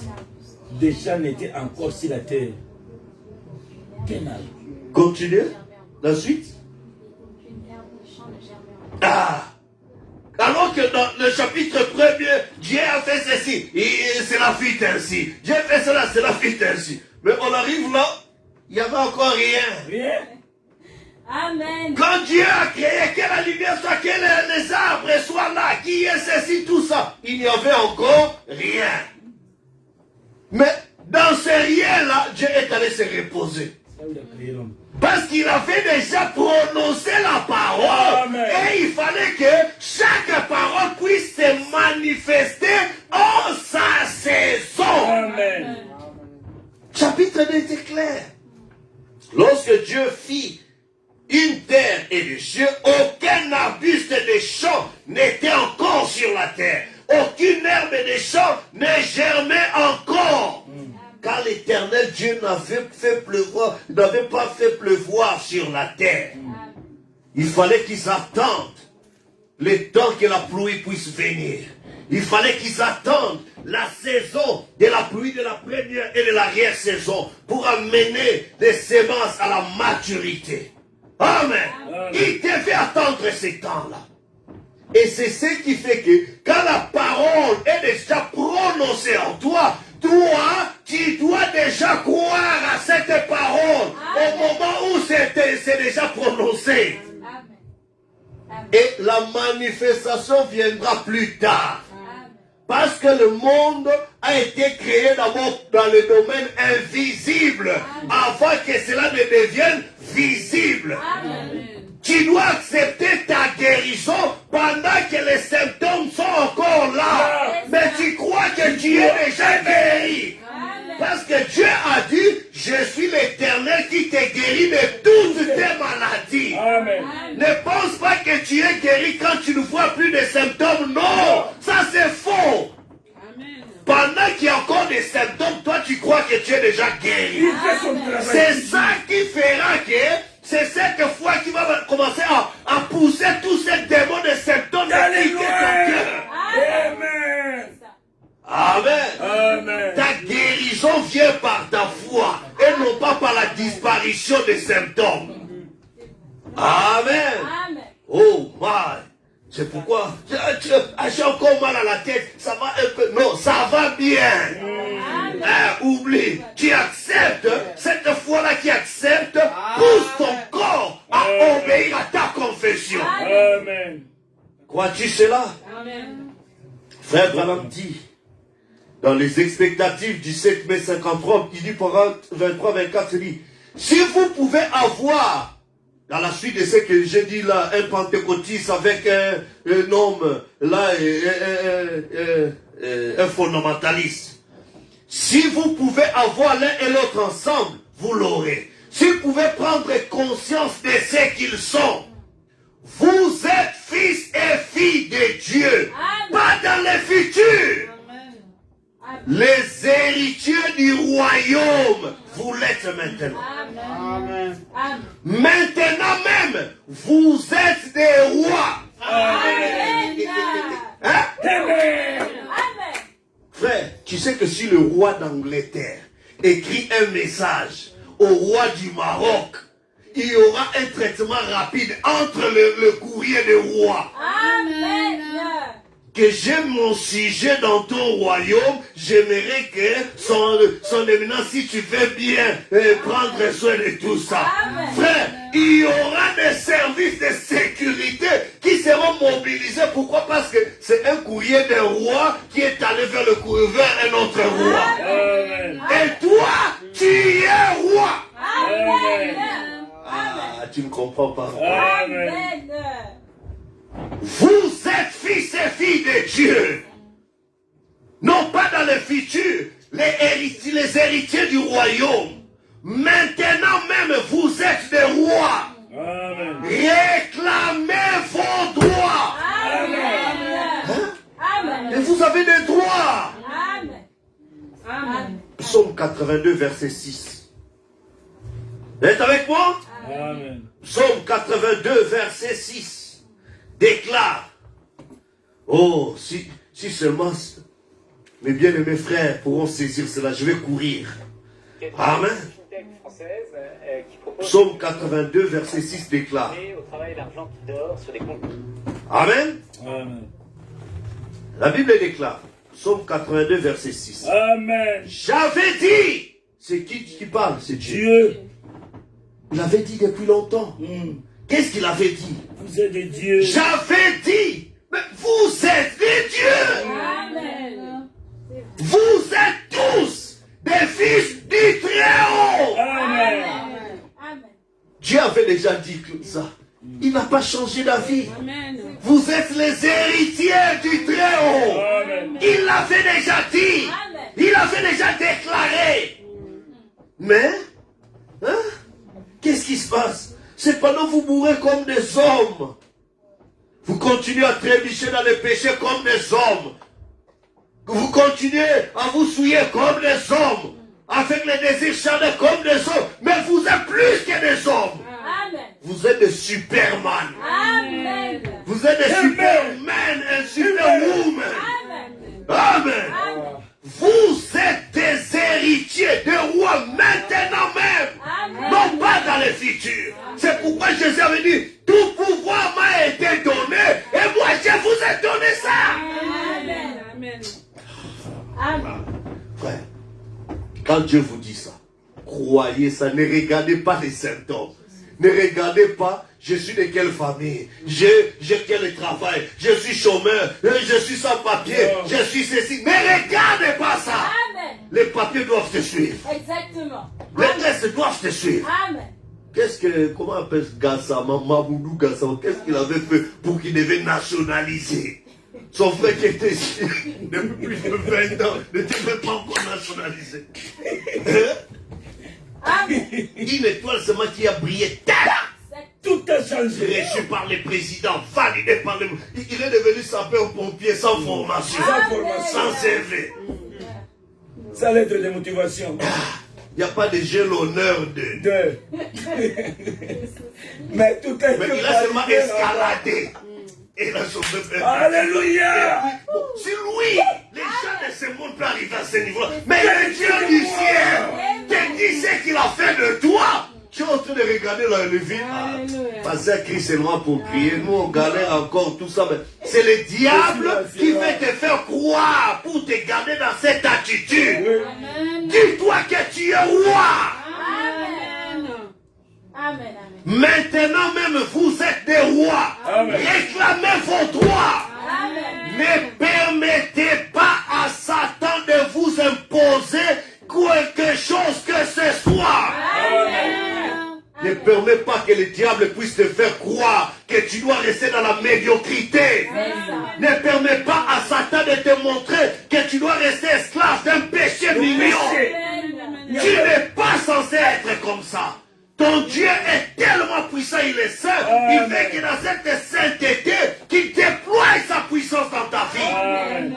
déjà n'était encore sur la terre. Aucun abysse. Continuez, la suite. Ah! Alors que dans le chapitre 1er, Dieu a fait ceci, et cela fut ainsi. Dieu a fait cela, cela fut ainsi. Mais on arrive là, il n'y avait encore rien. Rien. Amen. Quand Dieu a créé, que la lumière soit, que les arbres soient là, qui est ceci, tout ça, il n'y avait encore rien. Mais dans ce rien-là, Dieu est allé se reposer. Ça, il a créé l'homme. Parce qu'il avait déjà prononcé la parole. Amen. Et il fallait que chaque parole puisse se manifester en sa saison. Amen. Chapitre 2 était clair. Lorsque Dieu fit une terre et des cieux, aucun arbuste des champs n'était encore sur la terre. Aucune herbe des champs ne germait encore. Car l'Éternel Dieu n'avait pas fait pleuvoir sur la terre. Il fallait qu'ils attendent le temps que la pluie puisse venir. Il fallait qu'ils attendent la saison de la pluie de la première et de l'arrière-saison pour amener des semences à la maturité. Amen. Ils devaient attendre ces temps-là. Et c'est ce qui fait que quand la parole est déjà prononcée en toi, toi, tu dois déjà croire à cette parole au moment où c'est déjà prononcé. Et la manifestation viendra plus tard. Parce que le monde a été créé d'abord dans le domaine invisible avant que cela ne devienne visible. Tu dois accepter ta guérison pendant que les symptômes sont encore là. Mais tu crois que tu es déjà guéri. Parce que Dieu a dit, je suis l'Éternel qui te guérit de toutes tes maladies. Amen. Ne pense pas que tu es guéri quand tu ne vois plus de symptômes. Non, ça c'est faux. Pendant qu'il y a encore des symptômes, toi tu crois que tu es déjà guéri. Il fait son travail. C'est ça qui fera que c'est cette fois qu'il va commencer à pousser tous ces démons de symptômes de quitter ton cœur. Amen. Amen. Amen. Ta guérison vient par ta foi et non pas par la disparition des symptômes. Amen. Amen. Oh my. C'est pourquoi j'ai encore mal à la tête. Ça va un peu. Non, ça va bien. Oublie. Tu acceptes. Cette foi-là qui accepte, pousse ton corps à obéir à ta confession. Amen. Crois-tu cela? Amen. Frère Branham dit, dans les expectatives du 7 mai 53, il dit pour 23-24, il dit, si vous pouvez avoir, dans la suite de ce que j'ai dit là, un pentecôtiste avec un homme, là, un fondamentaliste, si vous pouvez avoir l'un et l'autre ensemble, vous l'aurez. Si vous pouvez prendre conscience de ce qu'ils sont, vous êtes fils et filles de Dieu, pas dans le futur. Les héritiers du royaume, vous l'êtes maintenant. Amen. Amen. Maintenant même, vous êtes des rois. Amen. Hein? Amen. Frère, tu sais que si le roi d'Angleterre écrit un message au roi du Maroc, il y aura un traitement rapide entre le courrier des rois. Amen. Que j'aime mon sujet dans ton royaume, j'aimerais que son éminence, si tu veux bien prendre soin de tout ça. Amen. Frère, il y aura des services de sécurité qui seront mobilisés. Pourquoi? Parce que c'est un courrier d'un roi qui est allé vers un autre roi. Amen. Et toi, tu es roi. Amen. Ah, tu ne comprends pas. Amen. Amen. Vous êtes fils et filles de Dieu. Non pas dans le futur, les héritiers du royaume. Maintenant même, vous êtes des rois. Amen. Réclamez vos droits. Amen. Amen. Et vous avez des droits. Amen. Amen. Psaume 82, verset 6. Vous êtes avec moi? Amen. Psaume 82, verset 6. Déclare. Oh, si seulement mes bien-aimés frères pourront saisir cela, je vais courir. Amen. Psaume 82, verset 6 déclare. Amen. Amen. La Bible déclare. Psaume 82, verset 6. Amen. J'avais dit. C'est qui parle? C'est Dieu. Dieu. Il avait dit depuis longtemps. Qu'est-ce qu'il avait dit? Vous êtes des dieux. J'avais dit. Mais vous êtes des dieux. Amen. Vous êtes tous des fils du Très-Haut. Amen. Amen. Dieu avait déjà dit comme ça. Il n'a pas changé d'avis. Amen. Vous êtes les héritiers du Très-Haut. Amen. Il l'avait déjà dit. Amen. Il l'avait déjà déclaré. Mais, hein, qu'est-ce qui se passe? C'est pendant que vous mourrez comme des hommes. Vous continuez à trébucher dans les péchés comme des hommes. Vous continuez à vous souiller comme des hommes. Avec les désirs charnels comme des hommes. Mais vous êtes plus que des hommes. Amen. Vous êtes des Superman. Amen. Vous êtes des Superman et Superwoman. Amen. Amen. Vous êtes des héritiers de rois maintenant même. Amen. Non pas dans le futur. C'est pourquoi Jésus avait dit, tout pouvoir m'a été donné et moi je vous ai donné ça. Amen. Amen. Amen. Frère, quand Dieu vous dit ça, croyez ça, ne regardez pas les symptômes. Ne regardez pas, je suis de quelle famille, j'ai quel travail, je suis chômeur, je suis sans papier, je suis ceci. Ne regardez pas ça. Amen. Les papiers doivent te suivre. Exactement. Les tests doivent te suivre. Amen. Comment appelle Gassama, Mamoudou Gassama, qu'est-ce qu'il avait fait pour qu'il devait nationaliser? Son frère qui était ici depuis plus de 20 ans n'était même pas encore nationalisé. Amen. Une étoile seulement qui a brillé. Tout a changé. Reçu par les présidents, validé par le... Il est devenu sapeur-pompier sans formation, Sans formation. sans CV. Sa lettre de motivation. Il n'y a pas de j'ai l'honneur de... De. Mais tout a été Mais il a seulement validé. escaladé. Et il a sauvé peuple. Alléluia. C'est lui. Les gens de ce monde peuvent arriver à ce niveau-là. Mais le Dieu du ciel te dit ce qu'il a fait de toi. Tu en train de regarder le vide. Parce que Christ est loin pour prier. Nous, on galère encore, tout ça. C'est le diable qui fait te faire croire pour te garder dans cette attitude. Dis-toi que tu es roi. Amen. Amen. Maintenant même, vous êtes des rois. Réclamez vos droits. Ne permettez pas à Satan de vous imposer quelque chose que ce soit. Ne permets pas que le diable puisse te faire croire que tu dois rester dans la médiocrité. Ne permets pas à Satan de te montrer que tu dois rester esclave d'un péché mignon. Tu n'es pas censé être comme ça. Ton Dieu est tellement puissant, il est saint. Il veut que dans cette sainteté, qu'il déploie sa puissance dans ta vie.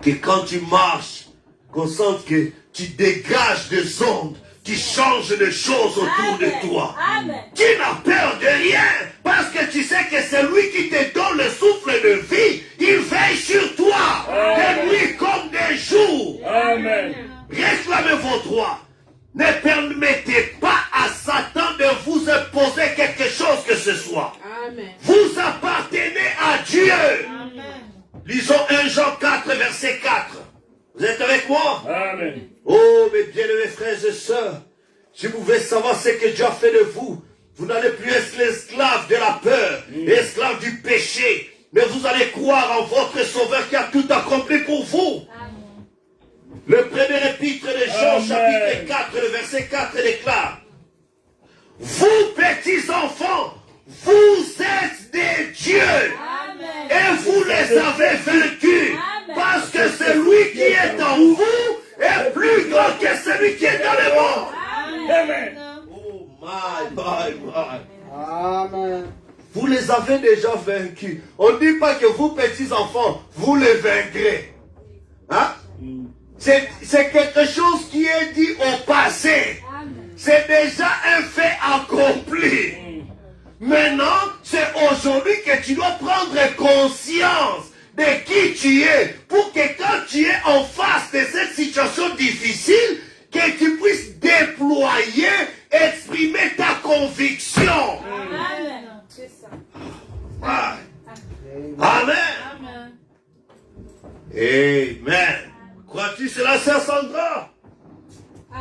Que quand tu marches, qu'on sente que tu dégages des ondes qui changent les choses autour de toi. Tu n'as peur de rien parce que tu sais que c'est lui qui te donne le souffle de vie. Il veille sur toi de nuit comme des jours. Réclamez vos droits. Ne permettez pas à Satan de vous imposer quelque chose que ce soit. Vous appartenez à Dieu. Lisons 1 Jean 4, verset 4. Vous êtes avec moi? Amen. Oh, mes bien-aimés frères et sœurs, si vous voulez savoir ce que Dieu a fait de vous, vous n'allez plus être l'esclave de la peur, l'esclave du péché, mais vous allez croire en votre Sauveur qui a tout accompli pour vous. Le premier épître de Jean, chapitre 4, le verset 4 déclare: vous, petits enfants, vous êtes des dieux. Et vous les avez vaincus. Parce que celui qui est en vous est plus grand que celui qui est dans le monde. Amen. Oh my. Amen. Vous les avez déjà vaincus. On ne dit pas que vous, petits enfants, vous les vaincrez. Hein? C'est quelque chose qui est dit au passé. C'est déjà un fait accompli. Maintenant, c'est aujourd'hui que tu dois prendre conscience de qui tu es, pour que quand tu es en face de cette situation difficile, que tu puisses déployer, exprimer ta conviction. Amen. C'est ça. Amen. Amen. Crois-tu cela, sœur Sandra?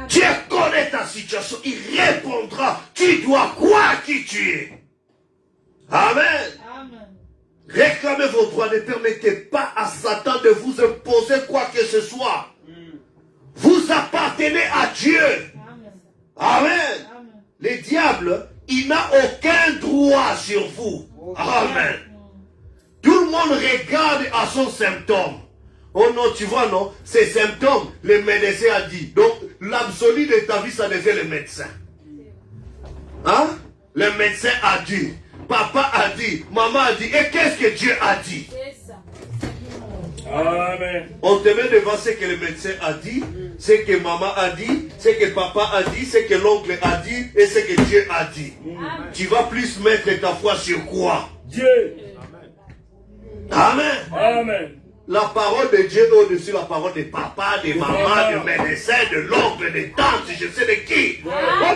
Tu connais ta situation, il répondra. Tu dois croire qui tu es. Amen. Réclamez vos droits, ne permettez pas à Satan de vous imposer quoi que ce soit. Vous appartenez à Dieu. Amen. Le diable, il n'a aucun droit sur vous. Amen. Tout le monde regarde à son symptôme. Oh non, tu vois, non, ces symptômes, le médecin a dit. Donc, l'absolu de ta vie, ça devient le médecin. Hein? Le médecin a dit. Papa a dit, maman a dit, et qu'est-ce que Dieu a dit? Amen. On te met devant ce que le médecin a dit, ce que maman a dit, ce que papa a dit, ce que l'oncle a dit, et ce que Dieu a dit. Amen. Tu vas plus mettre ta foi sur quoi? Dieu. Amen. Amen. La parole de Dieu est au-dessus de la parole de papa, de maman, du médecin, de l'oncle, de tante, je sais de qui. Oh,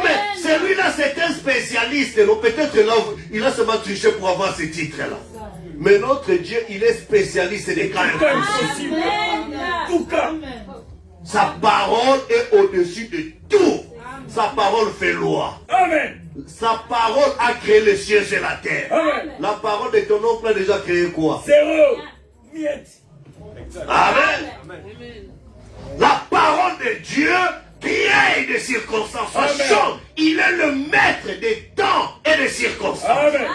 mais celui-là, c'est un spécialiste. Donc peut-être là, il a seulement triché pour avoir ce titre-là. Mais notre Dieu, il est spécialiste des cas impossibles. Tout cas. Sa parole est au-dessus de tout. Sa parole fait loi. Amen. Sa parole a créé les cieux et la terre. Amen. La parole de ton oncle a déjà créé quoi? Zéro. Miette. Amen. La parole de Dieu crée des circonstances. Il est le maître des temps et des circonstances. Amen.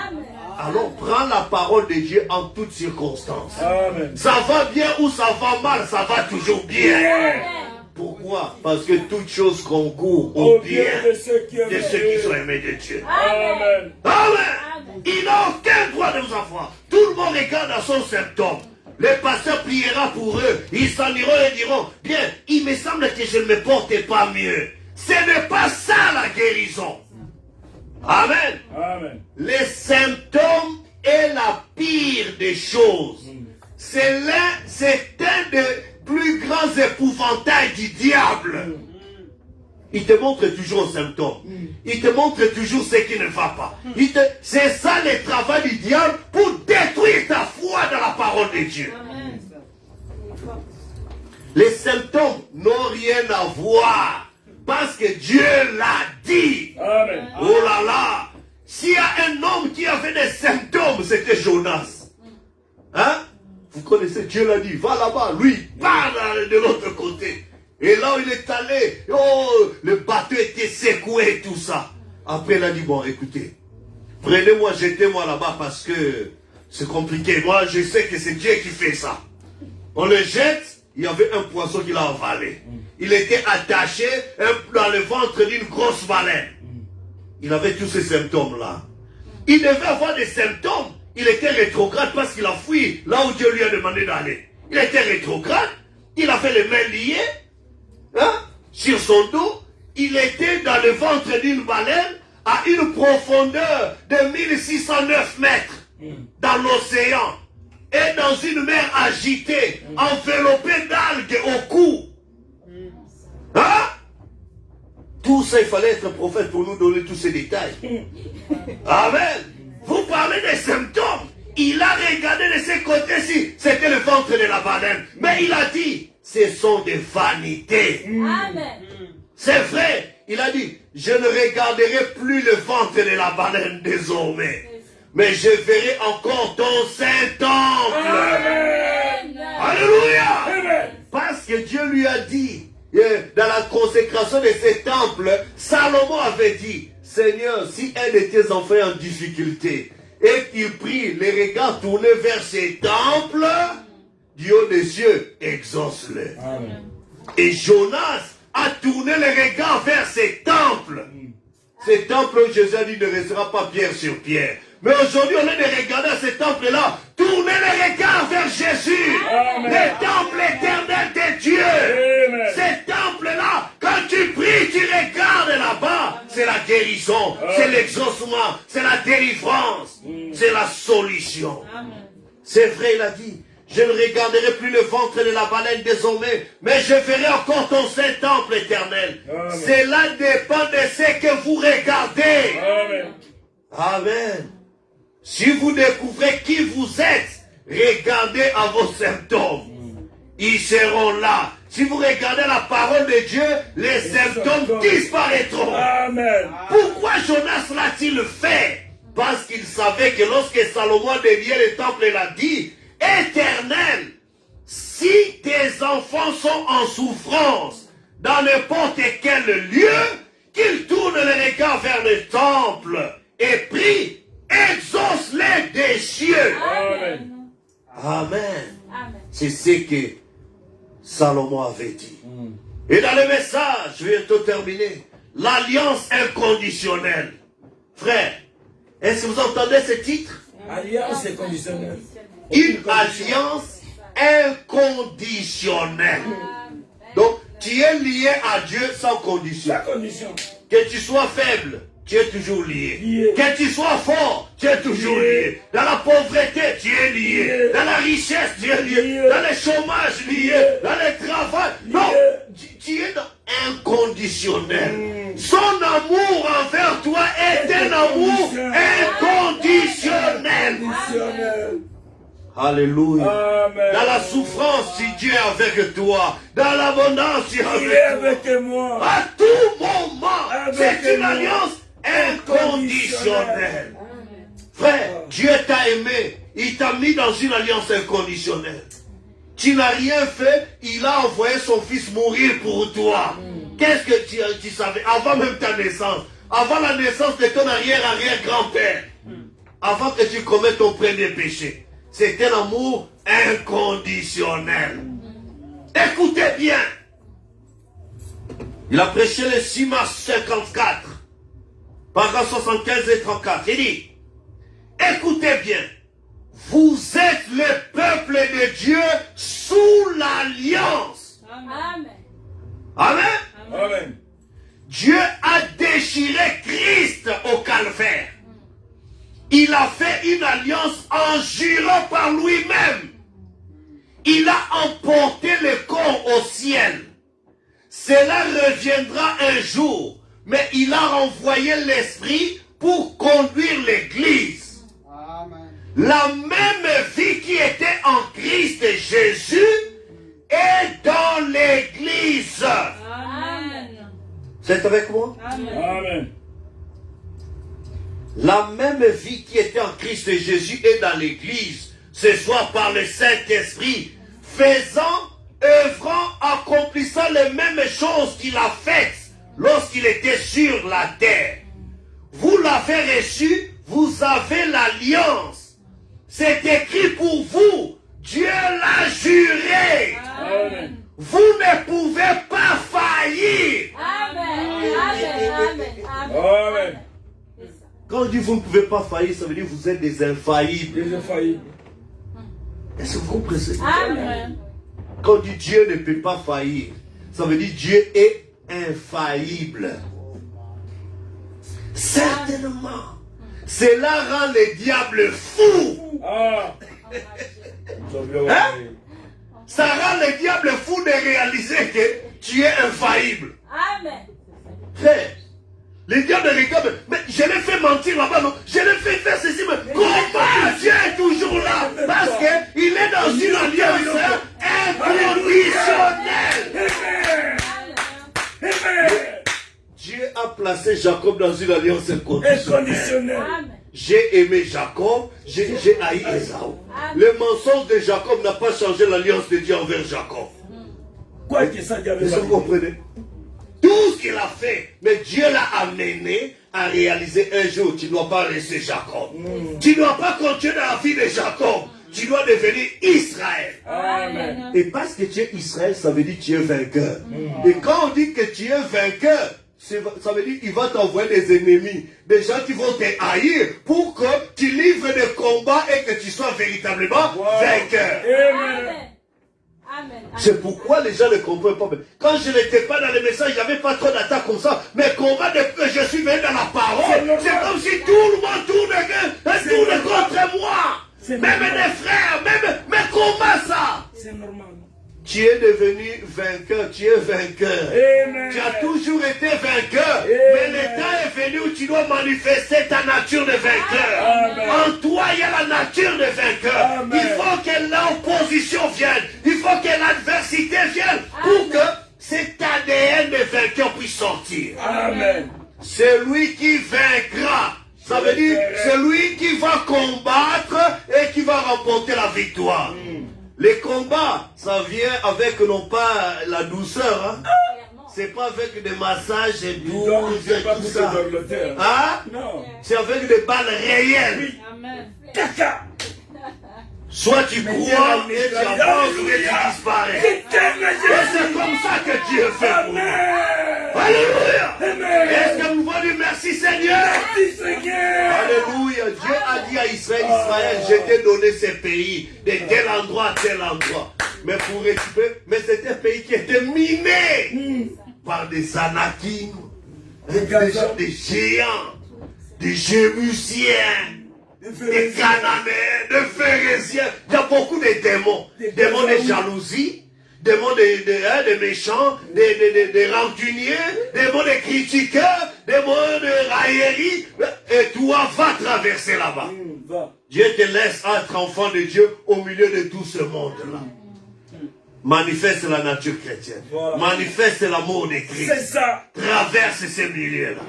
Alors prends la parole de Dieu en toutes circonstances. Amen. Ça va bien ou ça va mal, ça va toujours bien. Pourquoi? Parce que toute chose concourt au bien de ceux qui sont aimés de Dieu. Amen. Amen. Il n'a aucun droit de vous avoir. Tout le monde regarde à son symptôme. Le pasteur priera pour eux. Ils s'en iront et diront, bien, il me semble que je ne me porte pas mieux. Ce n'est pas ça la guérison. Amen. Amen. Les symptômes est la pire des choses. C'est un des plus grands épouvantails du diable. Il te montre toujours un symptôme. Il te montre toujours ce qui ne va pas. C'est ça le travail du diable pour détruire ta foi dans la parole de Dieu. Amen. Les symptômes n'ont rien à voir parce que Dieu l'a dit. Amen. Oh là là! S'il y a un homme qui avait des symptômes, c'était Jonas. Hein? Vous connaissez, Dieu l'a dit, va là-bas, lui, part de l'autre côté. Et là où il est allé, oh, le bateau était secoué et tout ça. Après, il a dit, bon, écoutez, prenez-moi, jetez-moi là-bas parce que c'est compliqué. Moi, je sais que c'est Dieu qui fait ça. On le jette, il y avait un poisson qui l'a avalé. Il était attaché dans le ventre d'une grosse baleine. Il avait tous ces symptômes-là. Il devait avoir des symptômes. Il était rétrograde parce qu'il a fui là où Dieu lui a demandé d'aller. Il était rétrograde. Il avait les mains liées, hein, sur son dos. Il était dans le ventre d'une baleine à une profondeur de 1609 mètres dans l'océan. Et dans une mer agitée, enveloppée d'algues au cou. Hein? Tout ça, il fallait être prophète pour nous donner tous ces détails. Amen. Vous parlez des symptômes. Il a regardé de ce côté-ci. C'était le ventre de la baleine. Mais il a dit, ce sont des vanités. Amen. C'est vrai. Il a dit, je ne regarderai plus le ventre de la baleine désormais. Mais je verrai encore ton Saint-Temple. Amen. Alléluia. Parce que Dieu lui a dit, dans la consécration de ces temples, Salomon avait dit, Seigneur, si un de tes enfants est en difficulté, et qu'il prie les regards tournés vers ces temples, Dieu des cieux, exauce-le. Et Jonas a tourné les regards vers ces temples. Ces temples où Jésus a dit ne restera pas pierre sur pierre. Mais aujourd'hui, au lieu de regarder à ces temples-là, tournez les regards vers Jésus. Amen. Le temple éternel de Dieu. Amen. Ces temples-là, quand tu pries, tu regardes là-bas. C'est la guérison, c'est l'exaucement, c'est la délivrance, c'est la solution. C'est vrai, il a dit. Je ne regarderai plus le ventre de la baleine désormais, mais je verrai encore ton saint temple éternel. Amen. Cela dépend de ce que vous regardez. Amen. Amen. Si vous découvrez qui vous êtes, regardez à vos symptômes. Ils seront là. Si vous regardez la parole de Dieu, les symptômes disparaîtront. Amen. Pourquoi Jonas l'a-t-il fait? Parce qu'il savait que lorsque Salomon dédiait le temple, il a dit, Éternel, si tes enfants sont en souffrance dans n'importe quel lieu, qu'ils tournent les regards vers le temple et prient, exauce-les des cieux. Amen. Amen. Amen. C'est ce que Salomon avait dit. Et dans le message, je vais bientôt terminer, l'alliance inconditionnelle. Frère, est-ce que vous entendez ce titre? Alliance conditionnelle. Une alliance inconditionnelle. Donc, tu es lié à Dieu sans condition. La condition. Que tu sois faible, tu es toujours lié. Lié. Que tu sois fort, tu es toujours lié. Dans la pauvreté, tu es lié. Lié. Dans la richesse, tu es lié. Lié. Dans le chômage, lié. Dans le travail. Non, tu es inconditionnel. Son amour envers toi est un amour inconditionnel. Conditionnel. Alléluia. Amen. Dans la souffrance, si Dieu est avec toi. Dans l'abondance, tu es Il est avec toi. avec moi. À tout moment, Avec c'est une moi. alliance inconditionnelle. Frère, Dieu t'a aimé. Il t'a mis dans une alliance inconditionnelle. Tu n'as rien fait. Il a envoyé son fils mourir pour toi. Qu'est-ce que tu savais avant même ta naissance? Avant la naissance de ton arrière-arrière-grand-père. Avant que tu commettes ton premier péché. C'est un amour inconditionnel. Écoutez bien. Il a prêché le 6 mars 54. Paragraphe 75 et 34. Il dit, écoutez bien. Vous êtes le peuple de Dieu sous l'alliance. Amen. Amen. Amen. Dieu a déchiré Christ au calvaire. Il a fait une alliance en jurant par lui-même. Il a emporté le corps au ciel. cela reviendra un jour. Mais il a envoyé l'Esprit pour conduire l'Église. La même vie qui était en Christ Jésus est dans l'Église. Amen. Vous êtes avec moi? Amen. La même vie qui était en Christ Jésus est dans l'Église. Ce soit par le Saint-Esprit, œuvrant, accomplissant les mêmes choses qu'il a faites lorsqu'il était sur la terre. Vous l'avez reçu, vous avez l'alliance. C'est écrit pour vous. Dieu l'a juré. Amen. Vous ne pouvez pas faillir. Amen. Amen. Amen. Amen. Amen. Quand on dit vous ne pouvez pas faillir, ça veut dire que vous êtes des infaillibles. Des infaillibles. Est-ce que vous comprenez? Amen. Quand on dit Dieu ne peut pas faillir, ça veut dire Dieu est infaillible. Certainement. Cela rend les diables fous. Ah. Hein? Ça rend les diables fous de réaliser que tu es infaillible. Amen. Frère, les diables regardent, mais je l'ai fait mentir là-bas, non? Je l'ai fait faire ceci, mais comment Dieu est toujours là? Parce qu'il est dans une alliance inconditionnelle. Dieu a placé Jacob dans une alliance inconditionnelle. Inconditionnel. Amen. J'ai aimé Jacob, j'ai haï Ésaü. Le mensonge de Jacob n'a pas changé l'alliance de Dieu envers Jacob. Quoi que ça, Dieu Vous comprenez? Tout ce qu'il a fait, mais Dieu l'a amené à réaliser un jour. Tu ne dois pas rester Jacob. Tu ne dois pas continuer dans la vie de Jacob. Tu dois devenir Israël. Amen. Et parce que tu es Israël, ça veut dire que tu es vainqueur. Et quand on dit que tu es vainqueur, ça veut dire qu'il va t'envoyer des ennemis, des gens qui vont te haïr pour que tu livres des combats et que tu sois véritablement vainqueur. Amen. Amen. C'est pourquoi les gens ne comprennent pas. Quand je n'étais pas dans les messages, il n'y avait pas trop d'attaques comme ça. Mais combats depuis que je suis venu dans la parole, c'est comme si tout le monde tourne contre moi. Même les frères, mais comment ça? C'est normal. Tu es devenu vainqueur, tu es vainqueur. Amen. Tu as toujours été vainqueur. Mais le temps est venu où tu dois manifester ta nature de vainqueur. Amen. En toi, il y a la nature de vainqueur. Amen. Il faut que l'opposition vienne. Il faut que l'adversité vienne pour que cet ADN de vainqueur puisse sortir. Amen. C'est lui qui vaincra. Ça veut dire celui qui va combattre et qui va remporter la victoire. Les combats, ça vient avec non pas la douceur, hein? C'est pas avec des massages et Non, tout, c'est pas tout pour ça. te d'Angleterre. Hein? Non. C'est avec des balles réelles. Amen. Caca. Soit tu crois et tu avances ou tu disparais. Et c'est comme ça que Dieu fait pour nous. Alléluia. Est-ce que nous pouvons dire merci Seigneur? Merci Seigneur. Alléluia. Dieu a dit à Israël, Israël, je t'ai donné ces pays, de tel endroit à tel endroit. Mais pour récupérer, mais c'était un pays qui était miné par des Anakim, des géants, des Jébusiens, des Cananéens, des Phérésiens. Il y a beaucoup de démons. Démons de jalousie, démons de méchants, des rancuniers, démons de critiqueurs, démons de raillerie. Et toi, va traverser là-bas. Va. Dieu te laisse être enfant de Dieu au milieu de tout ce monde-là. Manifeste la nature chrétienne. Voilà. Manifeste l'amour de Christ. C'est ça. Traverse ces milieux-là.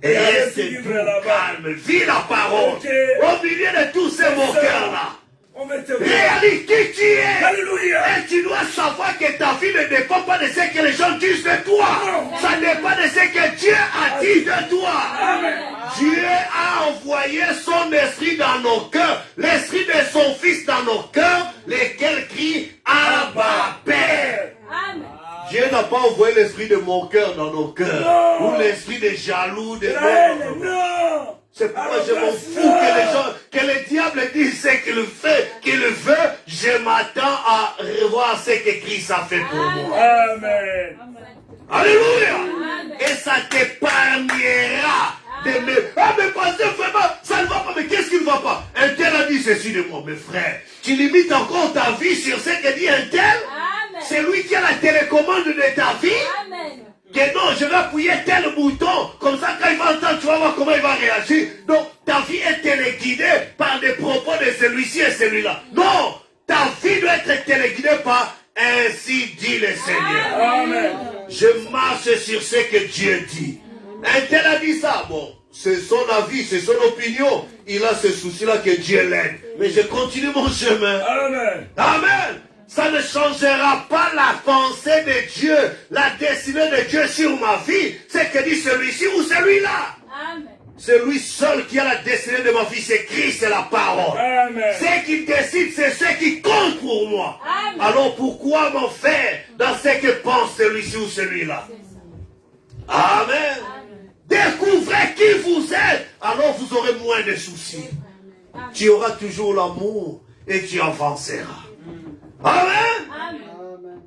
Et Et reste vivre tout là-bas. calme. Vis la parole. Ok. Au milieu de tous ces moqueurs-là. On va te voir. Réalise qui tu es. Alléluia. Et tu dois savoir que ta vie ne dépend pas de ce que les gens disent de toi. Non. Ça dépend de ce que Dieu a dit de toi. Amen. Dieu a envoyé son esprit dans nos cœurs, l'esprit de son fils dans nos cœurs, lesquels crient Abba Père. Amen. Dieu n'a pas envoyé l'esprit de mon cœur dans nos cœurs, Non. ou l'esprit des jaloux, des La haine, non. C'est pourquoi je m'en Alors, fous que les gens, que le diable dise ce qu'il fait, qu'il veut. Je m'attends à revoir ce que Christ a fait pour moi. Amen. Alléluia. Et ça t'épargnera de me... Ah mais pasteur, vraiment, ça ne va pas. Mais qu'est-ce qui ne va pas? Un tel a dit ceci de moi, mes frères. Tu limites encore ta vie sur ce que dit un tel? Amen. C'est lui qui a la télécommande de ta vie? Amen. que non, je vais appuyer tel bouton, comme ça quand il va entendre, tu vas voir comment il va réagir. Donc ta vie est téléguidée par des propos de celui-ci et celui-là. Non, ta vie doit être téléguidée par ainsi dit le Seigneur. Amen. Je marche sur ce que Dieu dit. Un tel a dit ça, bon, c'est son avis, c'est son opinion. Il a ce souci-là que Dieu l'aide. Mais je continue mon chemin. Amen. Amen. Ça ne changera pas la pensée de Dieu, la destinée de Dieu sur ma vie. C'est que dit celui-ci ou celui-là. Amen. C'est lui seul qui a la destinée de ma vie, c'est Christ, c'est la parole. Amen. Ce qui décide, c'est ce qui compte pour moi. Amen. Alors pourquoi m'en faire dans ce que pense celui-ci ou celui-là? Amen. Découvrez qui vous êtes, alors vous aurez moins de soucis. Tu auras toujours l'amour et tu avanceras. Amen. Amen.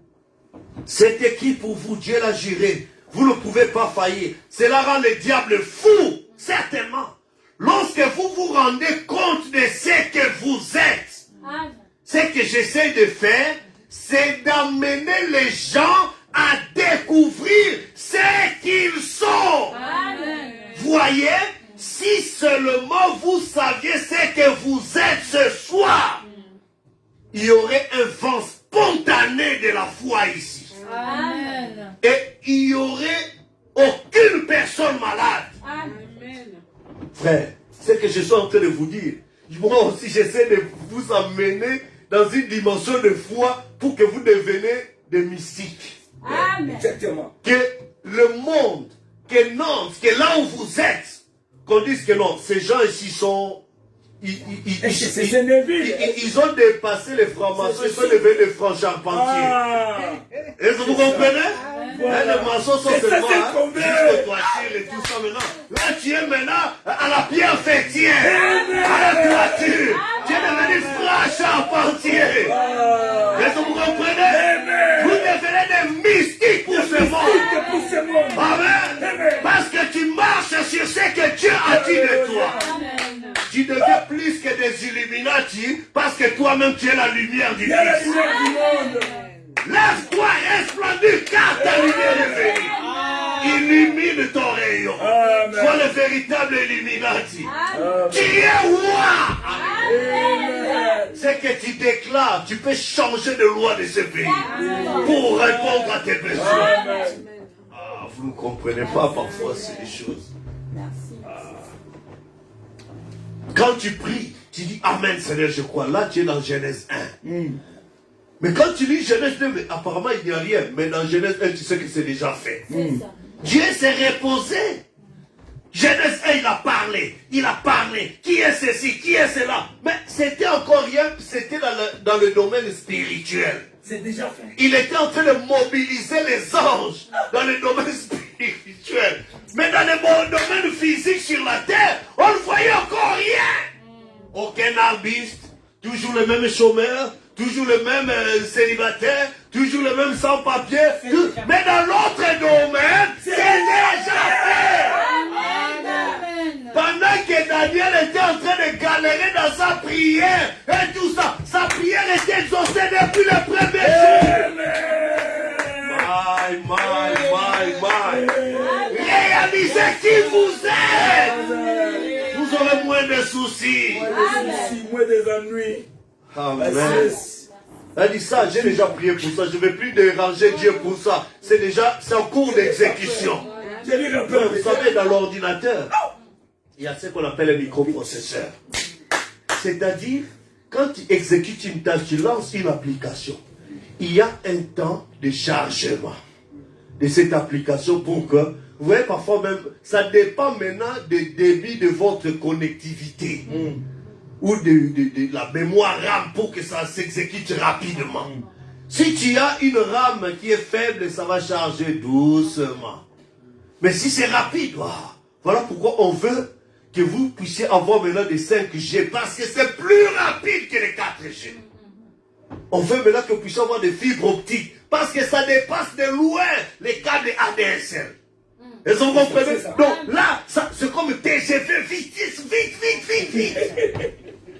C'était qui pour vous? Dieu l'a juré. Vous ne pouvez pas faillir. Cela rend le diable fou, certainement. Lorsque vous vous rendez compte de ce que vous êtes, Amen. ce que j'essaie de faire, c'est d'amener les gens à découvrir ce qu'ils sont. Amen. Voyez, si seulement vous saviez ce que vous êtes ce soir, il y aurait un vent spontané de la foi ici. Amen. Et il n'y aurait aucune personne malade. Amen. Frère, ce que je suis en train de vous dire, moi aussi j'essaie de vous amener dans une dimension de foi pour que vous deveniez des mystiques. Amen. Exactement. Que le monde, que Nantes, que là où vous êtes, qu'on dise que non, ces gens ici sont... C'est Neville. Ils ont dépassé les francs-maçons, ils sont devenus des francs charpentiers. Ah. Est-ce que vous comprenez? Hein, les maçons sont Et ça, seulement c'est combien? jusqu'au toiture et tout ça maintenant. Là, tu es maintenant à la pierre fêtière, à la toiture. Tu es devenu franc charpentier. Est-ce que vous comprenez? Vous devenez des mystiques pour ce monde. Pour ce monde. Amen. Parce que tu marches sur ce que Dieu a dit de toi. Amen. Tu deviens plus que des Illuminati parce que toi-même tu es la lumière du Il y a la Christ. lumière du monde. Lève-toi, resplendis, car ta lumière est venue. Illumine ton rayon. Amen. Sois le véritable Illuminati. Amen. Tu es roi. Amen. Ce que tu déclares, tu peux changer de loi de ce pays pour répondre à tes besoins. Amen. Ah, vous ne comprenez pas parfois ces choses. Quand tu pries, tu dis Amen Seigneur, je crois. Là, tu es dans Genèse 1. Mais quand tu lis Genèse 2, mais apparemment il n'y a rien. Mais dans Genèse 1, tu sais que c'est déjà fait. Dieu s'est reposé. Genèse 1, il a parlé. Il a parlé. Qui est ceci? Qui est cela? Mais c'était encore rien. C'était dans le domaine spirituel. C'est déjà fait. Il était en train de mobiliser les anges dans le domaine spirituel. Mais dans le domaine physique sur la terre, on ne voyait encore rien. Aucun arbuste, toujours le même chômeur, toujours le même célibataire, toujours le même sans-papier. Mais dans l'autre domaine, c'est déjà fait. Amen. Pendant que Daniel était en train de galérer dans sa prière et tout ça, sa prière était exaucée depuis le premier jour. My. Réalisez qui vous êtes. Vous aurez moins de soucis. Moins des ennuis. Amen. Elle dit ça, j'ai déjà prié pour ça, je ne vais plus déranger Dieu pour ça. C'est en cours d'exécution. Vous savez, dans l'ordinateur, il y a ce qu'on appelle un microprocesseur. C'est-à-dire, quand tu exécutes une tâche, tu lances une application. Il y a un temps de chargement de cette application pour que, vous voyez, parfois même, ça dépend maintenant du débit de votre connectivité. Ou de la mémoire RAM pour que ça s'exécute rapidement. Si tu as une RAM qui est faible, ça va charger doucement. Mais si c'est rapide, voilà pourquoi on veut que vous puissiez avoir maintenant des 5G, parce que c'est plus rapide que les 4G. On veut maintenant que vous puissiez avoir des fibres optiques, parce que ça dépasse de loin les câbles ADSL. Est-ce que vous comprenez? Donc là, c'est comme TGV, vite.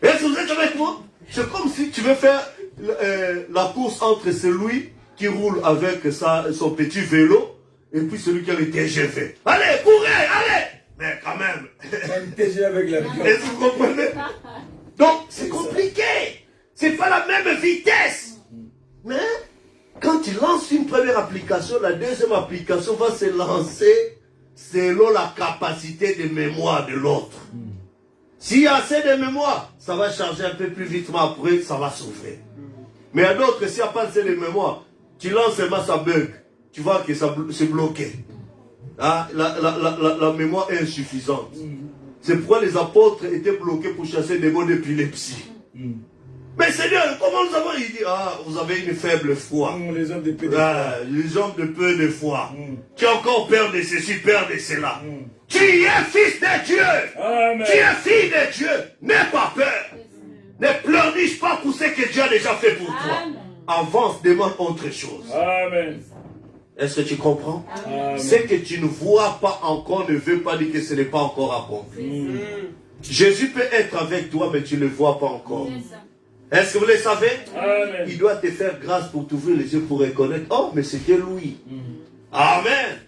Est-ce que vous êtes avec moi? C'est comme si tu veux faire la course entre celui qui roule avec son petit vélo Et puis celui qui a le TGV. Allez, courez, allez. Mais quand même. Un TGV avec l'avion. Est-ce que vous comprenez? Donc, c'est compliqué. C'est pas la même vitesse. Mais quand tu lances une première application, la deuxième application va se lancer selon la capacité de mémoire de l'autre. S'il y a assez de mémoire, ça va charger un peu plus vite, mais après, ça va s'ouvrir. Mais à d'autres, s'il n'y a pas assez de mémoire, tu lances seulement, ça bug. Tu vois que c'est bloqué. Ah, la mémoire est insuffisante. C'est pourquoi les apôtres étaient bloqués pour chasser des mots d'épilepsie. Mais Seigneur, comment nous avons dit, ah, vous avez une faible foi. Les hommes de peu de foi. Les hommes de peu de foi. Tu es encore père de ceci, père de cela. Tu es fils de Dieu. Amen. Tu es fille de Dieu. N'aie pas peur. Ne pleurniche pas pour ce que Dieu a déjà fait pour toi. Avance, demande autre chose. Amen. Est-ce que tu comprends? Amen. Ce que tu ne vois pas encore ne veut pas dire que ce n'est pas encore accompli. Jésus peut être avec toi, mais tu ne le vois pas encore. Est-ce que vous le savez? Amen. Il doit te faire grâce pour t'ouvrir les yeux pour reconnaître. Oh, mais c'était lui. Amen.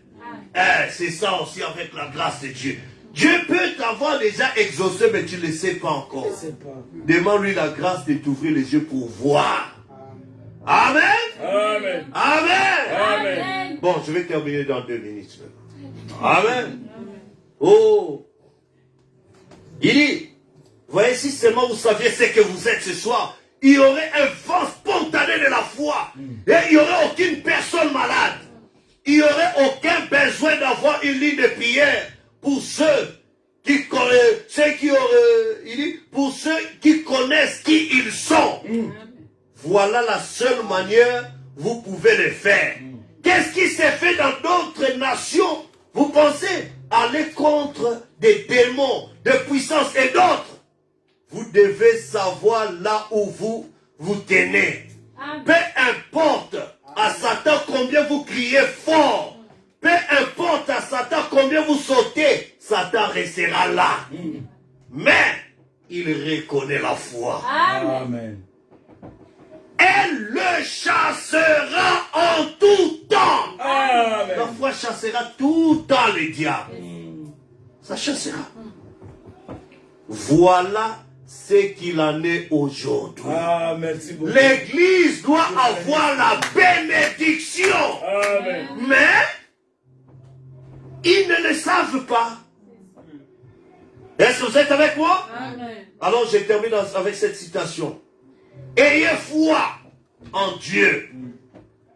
C'est ça aussi avec la grâce de Dieu. Dieu peut t'avoir déjà exaucé, mais tu ne le sais pas encore. Demande-lui la grâce de t'ouvrir les yeux pour voir. Amen. Amen. Amen. Amen. Bon, je vais terminer dans 2 minutes. Amen. Oh. Il dit, voyez, si seulement vous saviez ce que vous êtes ce soir, il y aurait un vent spontané de la foi. Et il n'y aurait aucune personne malade. Il n'y aurait aucun besoin d'avoir une ligne de prière pour ceux qui connaissent, pour ceux qui connaissent qui ils sont. Voilà la seule manière vous pouvez le faire. Qu'est-ce qui s'est fait dans d'autres nations? Vous pensez aller contre des démons, des puissances et d'autres? Vous devez savoir là où vous vous tenez. Peu importe à Satan combien vous criez fort. Peu importe à Satan combien vous sautez. Satan restera là. Mais il reconnaît la foi. Amen. Elle le chassera en tout temps. Amen. La foi chassera tout le temps le diable. Ça chassera. Voilà ce qu'il en est aujourd'hui. Ah, merci beaucoup. L'église doit avoir la bénédiction. Amen. Mais ils ne le savent pas. Est-ce que vous êtes avec moi? Amen. Alors je termine avec cette citation. Ayez foi en Dieu.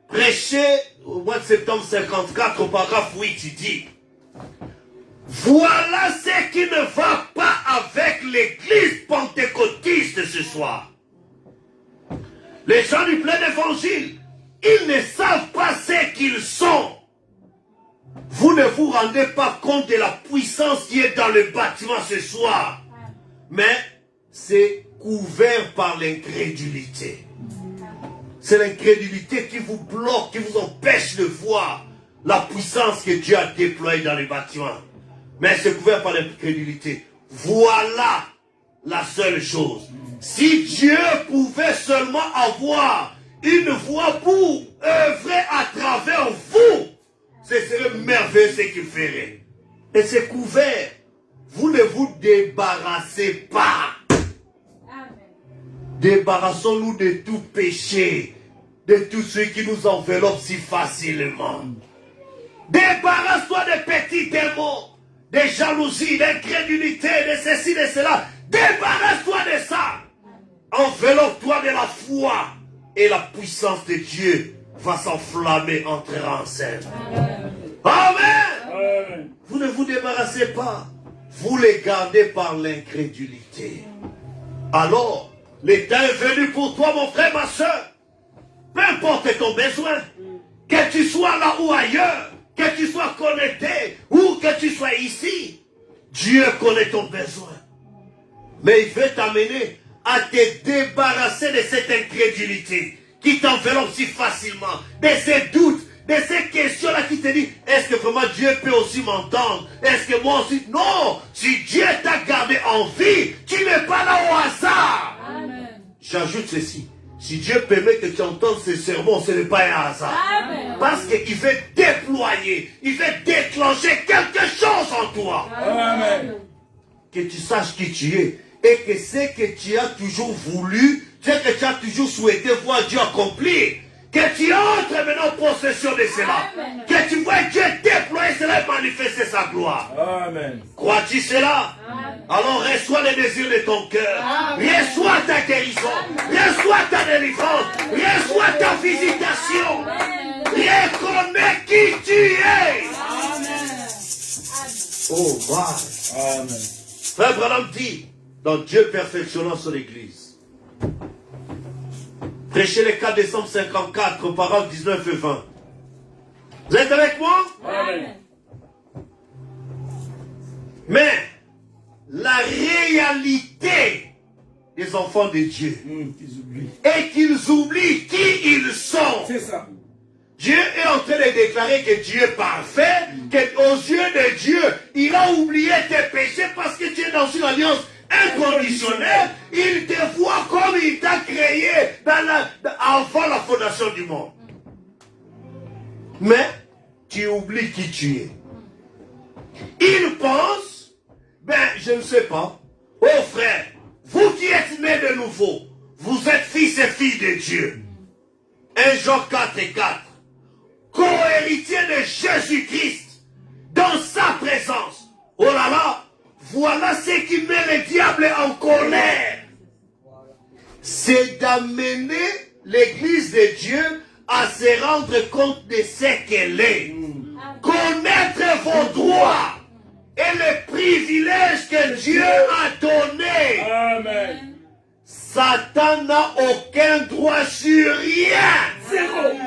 Prêchez au mois de septembre 54 au paragraphe 8, il dit: voilà ce qui ne va pas avec l'église pentecôtiste ce soir. Les gens du plein évangile, ils ne savent pas ce qu'ils sont. Vous ne vous rendez pas compte de la puissance qui est dans le bâtiment ce soir. Mais c'est couvert par l'incrédulité. C'est l'incrédulité qui vous bloque, qui vous empêche de voir la puissance que Dieu a déployée dans les bâtiments. Mais c'est couvert par l'incrédulité. Voilà la seule chose. Si Dieu pouvait seulement avoir une voix pour œuvrer à travers vous, ce serait merveilleux ce qu'il ferait. Et c'est couvert. Vous ne vous débarrassez pas. Débarrassons-nous de tout péché, de tout ce qui nous enveloppe si facilement. Débarrasse-toi des petits démons, des jalousies, d'incrédulité, de ceci, de cela. Débarrasse-toi de ça. Enveloppe-toi de la foi et la puissance de Dieu va s'enflammer, entrera en scène. Amen. Amen. Vous ne vous débarrassez pas. Vous les gardez par l'incrédulité. Alors, le temps est venu pour toi, mon frère, ma soeur. Peu importe ton besoin, que tu sois là ou ailleurs, que tu sois connecté ou que tu sois ici, Dieu connaît ton besoin. Mais il veut t'amener à te débarrasser de cette incrédulité qui t'enveloppe si facilement, de ces doutes, de ces questions-là qui te disent, est-ce que vraiment Dieu peut aussi m'entendre? Est-ce que moi aussi? Non! Si Dieu t'a gardé en vie, tu n'es pas là au hasard. Amen. J'ajoute ceci. Si Dieu permet que tu entendes ces sermons, ce n'est pas un hasard. Parce qu'il veut déployer, il veut déclencher quelque chose en toi. Amen. Que tu saches qui tu es. Et que ce que tu as toujours voulu, ce que tu as toujours souhaité voir Dieu accomplir, que tu entres maintenant en possession de cela. Que tu vois Dieu déployer cela et manifester sa gloire. Amen. Crois-tu cela? Alors reçois les désirs de ton cœur. Reçois ta guérison. Reçois ta délivrance. Reçois ta visitation. Reconnais qui tu es. Oh, my. Amen. Frère Branham dit, dans Dieu perfectionnant son église. Prêchez le 4 décembre 54, paroles 19 et 20. Vous êtes avec moi? Amen. Mais la réalité des enfants de Dieu Ils oublient. est qu'ils oublient qui ils sont. C'est ça. Dieu est en train de déclarer que Dieu est parfait, qu'aux yeux de Dieu, il a oublié tes péchés parce que tu es dans une alliance inconditionnelle. Il te voit comme il t'a créé avant la fondation du monde. Mais tu oublies qui tu es. Il pense, je ne sais pas. Oh frère, vous qui êtes nés de nouveau, vous êtes fils et filles de Dieu. 1 Jean 4 et 4. Co-héritier de Jésus-Christ dans sa présence. Oh là là, voilà ce qui met le diable en colère. C'est d'amener l'église de Dieu à se rendre compte de ce qu'elle est. Connaître vos droits et les privilèges que Dieu a donnés. Amen. Satan n'a aucun droit sur rien. Zéro.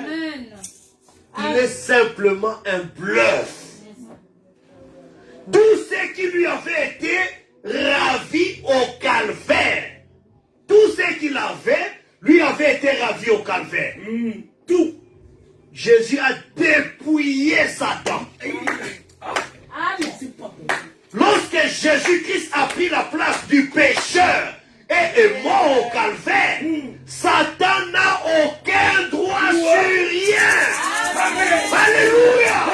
Il est simplement un bluff. Tout ce qui lui avait été ravi au calvaire. Tout ce qu'il avait, lui avait été ravi au calvaire. Tout. Jésus a dépouillé Satan. Lorsque Jésus-Christ a pris la place du pécheur et est mort au calvaire, Satan n'a aucun droit sur rien. Alléluia.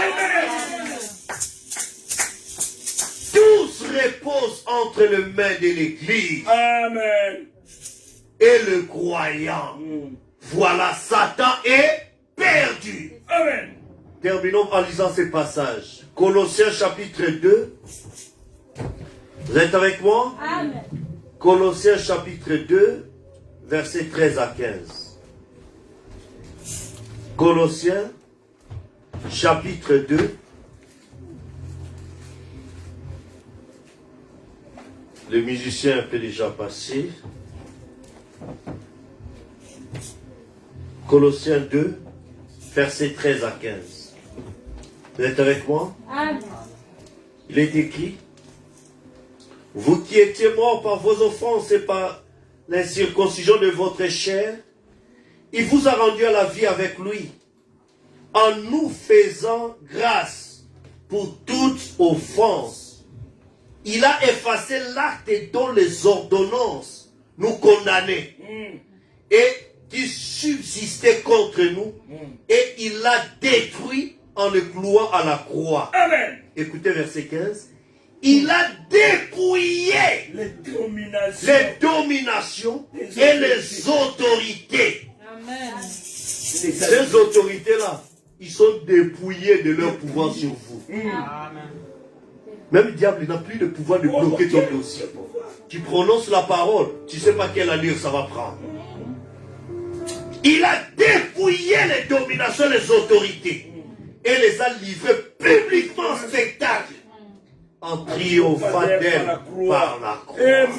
Tout se repose entre les mains de l'Église Amen. et le croyant. Voilà, Satan est perdu. Amen. Terminons en lisant ces passages. Colossiens chapitre 2. Vous êtes avec moi? Amen. Colossiens chapitre 2, versets 13 à 15. Colossiens chapitre 2. Le musicien peut déjà passer. Colossiens 2, versets 13 à 15. Vous êtes avec moi? Amen. Il est écrit: vous qui étiez morts par vos offenses et par l'incirconcision de votre chair, il vous a rendu à la vie avec lui, en nous faisant grâce pour toute offense. Il a effacé l'acte dont les ordonnances nous condamnaient et qui subsistait contre nous, et il l'a détruit en le clouant à la croix. Amen. Écoutez verset 15. Il a dépouillé Les dominations. et les autorités. Amen. Ces autorités-là, ils sont dépouillés de leur pouvoir sur vous. Même le diable n'a plus de pouvoir de bloquer ton dossier. Tu prononces la parole, tu ne sais pas quelle allure ça va prendre. Il a dépouillé les dominations, les autorités, et les a livrées publiquement en spectacle, en triomphant d'elle par la croix. Amen.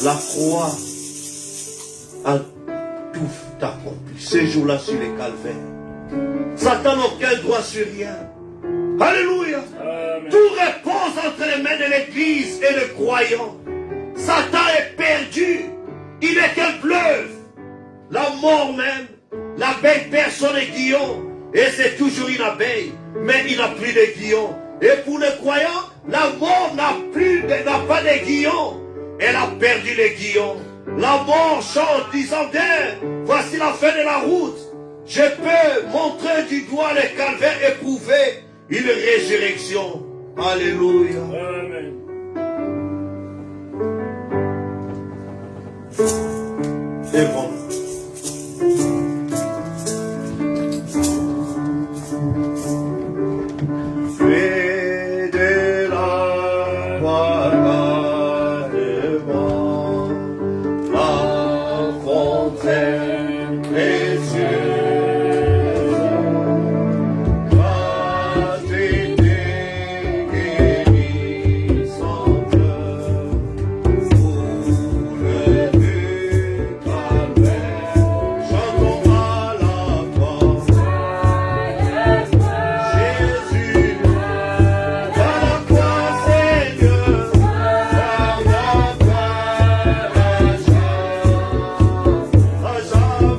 La croix a tout accompli. Ce jour-là sur les calvaires. Satan n'a aucun droit sur rien. Alléluia. Amen. Tout repose entre les mains de l'Église et le croyant. Satan est perdu. Il est qu'un fleuve. La mort même. L'abeille perd son aiguillon. Et c'est toujours une abeille. Mais il n'a plus d'aiguillon. Et pour le croyant, la mort n'a pas d'aiguillon. Elle a perdu l'aiguillon. La mort chante, disant, voici la fin de la route. Je peux montrer du doigt les calvaires éprouver une résurrection. Alléluia. Amen. C'est bon. Près de la voie carrément, la fontaine précieuse, grâce et guérissante, pour le but calvaire, chantons à la croix. Jésus, à la croix, Seigneur, à la croix, à jamais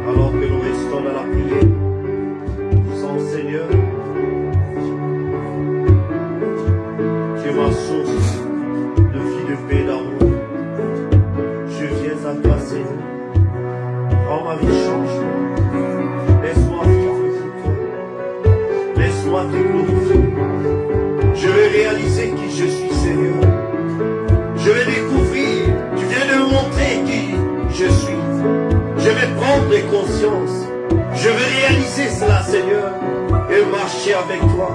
Alors que nous restons dans la prière, disons Seigneur, tu es ma source de vie, de paix, d'amour. Je viens à toi, Seigneur. Rends ma vie change-moi. Laisse-moi vivre pour toi. Laisse-moi te glorifier. Je vais réaliser qui je suis, Seigneur. Je vais découvrir, tu viens de me montrer qui je suis. Je vais prendre conscience. Je vais réaliser cela, Seigneur, et marcher avec toi.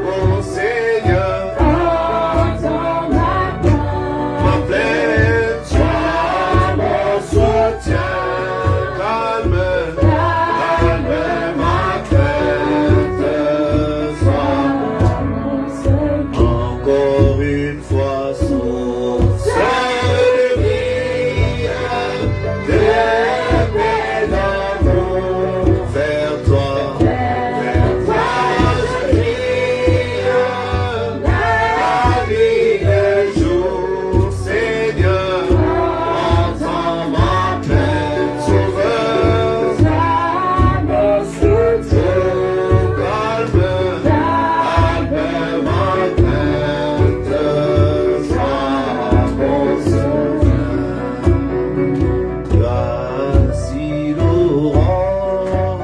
Mon Seigneur, ma plainte, sois mon soutien. Calme ma crainte, sois encore une fois source de vie, de paix d'amour vers toi je crie, la nuit le jour, Seigneur, entends ma plainte, Sauveur, calme ma crainte, sois mon soutien. Voici l'aurore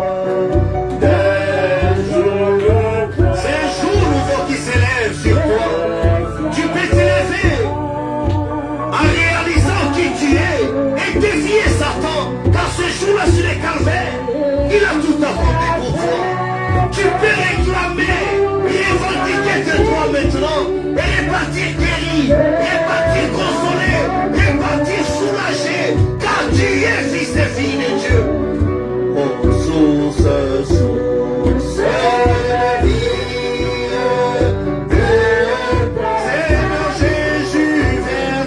d'un jour nouveau. C'est un jour nouveau qui s'élève sur toi. Tu peux t'élever en réalisant qui tu es et défier Satan, car ce jour-là sur les calvaires, il a tout apporté pour toi. Tu peux réclamer et revendiquer de toi maintenant et repartir guéri, repartir consolé, repartir soulagé, car tu es fils et fille de Dieu. Oh, source de vie, Seigneur Jésus, vers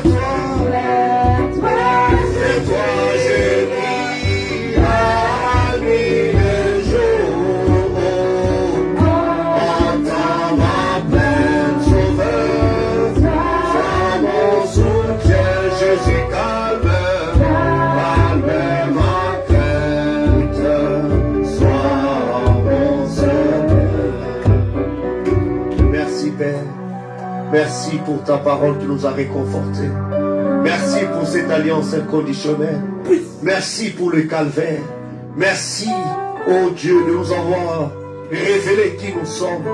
toi je prie, la nuit le jour. Entends ma plainte, Sauveur, sois mon soutien, Jésus, calme ma crainte, sois mon Seigneur. Merci Père, merci pour ta parole qui nous a réconfortés. Merci pour cette alliance inconditionnelle. Merci pour le calvaire. Merci, oh Dieu, de nous avoir révélé qui nous sommes.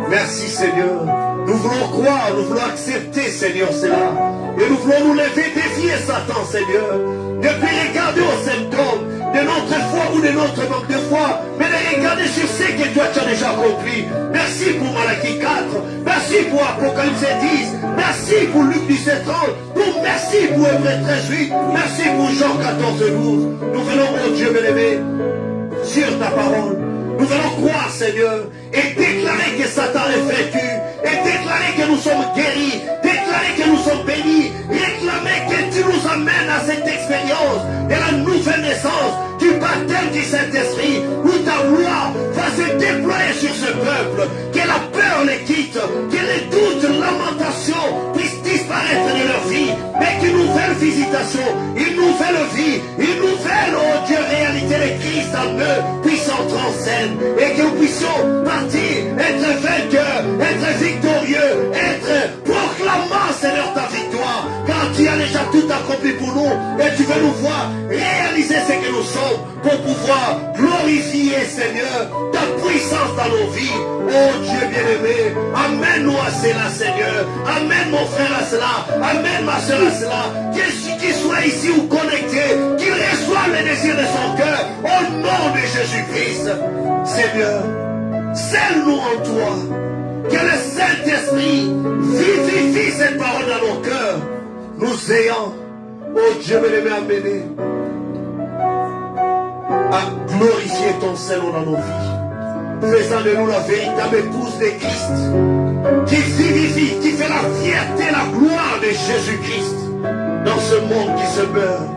Merci Seigneur. Nous voulons croire, nous voulons accepter Seigneur cela. Et nous voulons nous lever, défier Satan Seigneur. Ne plus regarder aux symptômes de notre foi ou de notre manque de foi, mais de regarder sur ce que toi tu as déjà accompli. Merci pour Malachie 4, merci pour Apocalypse 10, merci pour Luc 17:30, merci pour Hébreux 13:8, merci pour Jean 14:12. Nous venons, mon Dieu bien-aimé, sur ta parole. Nous allons croire, Seigneur, et déclarer que Satan est vaincu, et déclarer que nous sommes guéris, déclarer que nous sommes bénis, réclamer que tu nous amènes à cette expérience de la nouvelle naissance, du baptême du Saint-Esprit, où ta loi va se déployer sur ce peuple, que la peur les quitte, que les doutes, lamentations puissent disparaître de leur vie, mais qu'une nouvelle visitation, une nouvelle vie, une nouvelle, oh Dieu, réalité de Christ en eux puisse entrer en scène, et que nous puissions partir, être vainqueurs, être victorieux, être proclamant, Seigneur, ta victoire, car tu as déjà tout accompli pour nous, et tu veux nous voir réaliser ce que nous sommes, pour pouvoir glorifier, Seigneur, ta puissance dans nos vies. Oh Dieu bien-aimé, amène-nous à cela, Seigneur, amène mon frère à cela, amène ma soeur à cela, qu'il soit ici ou connecté, qu'il reçoive les désirs de son cœur, au nom de Jésus-Christ. Seigneur, scelle-nous en toi, que le Saint-Esprit vivifie cette parole dans nos cœurs, nous ayant, oh Dieu bien-aimé, amené à glorifier ton Seigneur dans nos vies, faisant de nous la véritable épouse de Christ, qui vivifie, qui fait la fierté, la gloire de Jésus-Christ dans ce monde qui se meurt.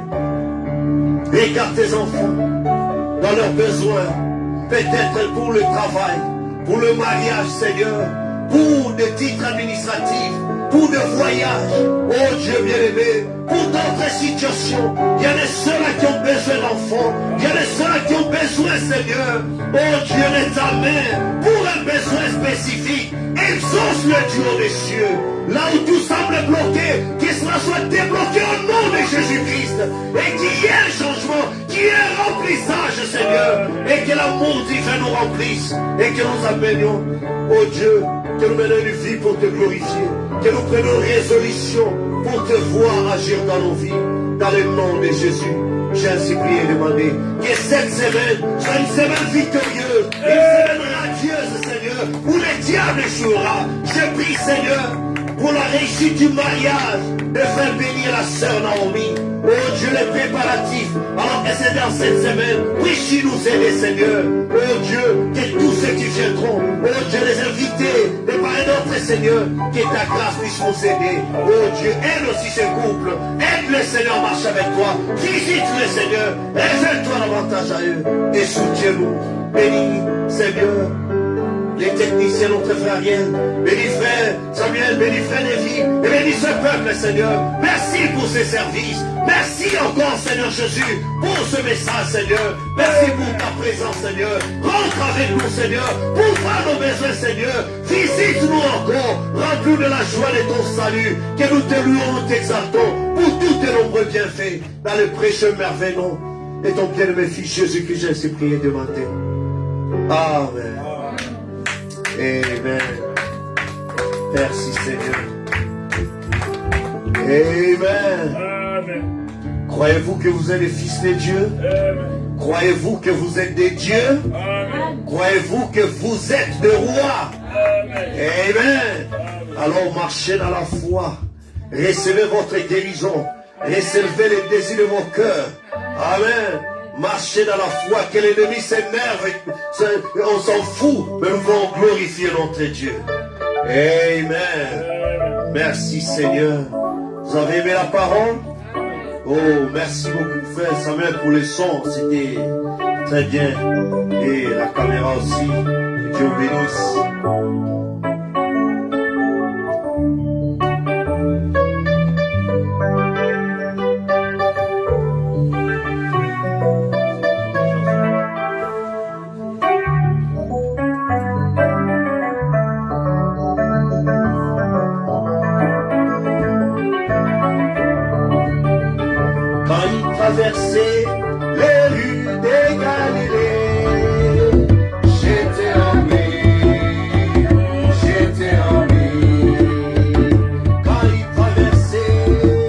Regarde tes enfants dans leurs besoins, peut-être pour le travail, pour le mariage, Seigneur, pour des titres administratifs, pour des voyages, oh Dieu bien-aimé, pour d'autres situations. Il y a des ceux-là qui ont besoin d'enfants, il y a des ceux-là qui ont besoin, Seigneur, oh Dieu de ta main, pour un besoin spécifique. Exauce le Dieu des cieux, là où tout semble bloqué, que cela soit débloqué au nom de Jésus-Christ, et qu'il y ait un changement, qu'il y ait un remplissage, Seigneur, et que l'amour divin nous remplisse, et que nous amenions, oh Dieu, que nous menions une vie pour te glorifier, que nous prenions résolution pour te voir agir dans nos vies, dans le nom de Jésus. J'ai ainsi prié et demandé que cette semaine soit une semaine victorieuse, échouera. Je prie, Seigneur, pour la réussite du mariage, de faire bénir la sœur Naomi. Oh Dieu, les préparatifs, alors que c'est dans cette semaine, puisses-tu nous aider, Seigneur. Oh Dieu, que tous ceux qui viendront, oh Dieu, les invités, les parents d'autres, Seigneur, que ta grâce puisse nous aider. Oh Dieu, aide aussi ce couple, aide le Seigneur, marche avec toi, visite-le, Seigneur, révèle-toi davantage à eux, et soutiens-nous, bénis, Seigneur. Les techniciens, notre frère Ariel, bénis frère Samuel, bénis frère Lévi, et bénis ce peuple, Seigneur. Merci pour ces services. Merci encore, Seigneur Jésus, pour ce message, Seigneur. Merci pour ta présence, Seigneur. Rentre avec nous, Seigneur, pour voir nos besoins, Seigneur. Visite-nous encore, remplis de la joie de ton salut, que nous te louons, nous t'exaltons pour tous tes nombreux bienfaits, dans le précieux merveilleux nom de ton bien-aimé fils Jésus-Christ, j'ai ainsi prié de matin. Amen. Amen. Merci Seigneur. Amen. Amen. Croyez-vous que vous êtes les fils de Dieu? Amen. Croyez-vous que vous êtes des dieux? Amen. Croyez-vous que vous êtes des rois? Amen. Amen. Alors marchez dans la foi. Recevez votre guérison. Recevez les désirs de vos cœurs. Amen. Marchez dans la foi, que l'ennemi s'énerve, on s'en fout, mais nous voulons glorifier notre Dieu. Amen. Merci Seigneur. Vous avez aimé la parole? Oh, merci beaucoup frère Samuel pour le son, c'était très bien. Et la caméra aussi, que Dieu vous bénisse. Traverser les rues de Galilée, j'étais en lui, j'étais en lui. Quand il traversait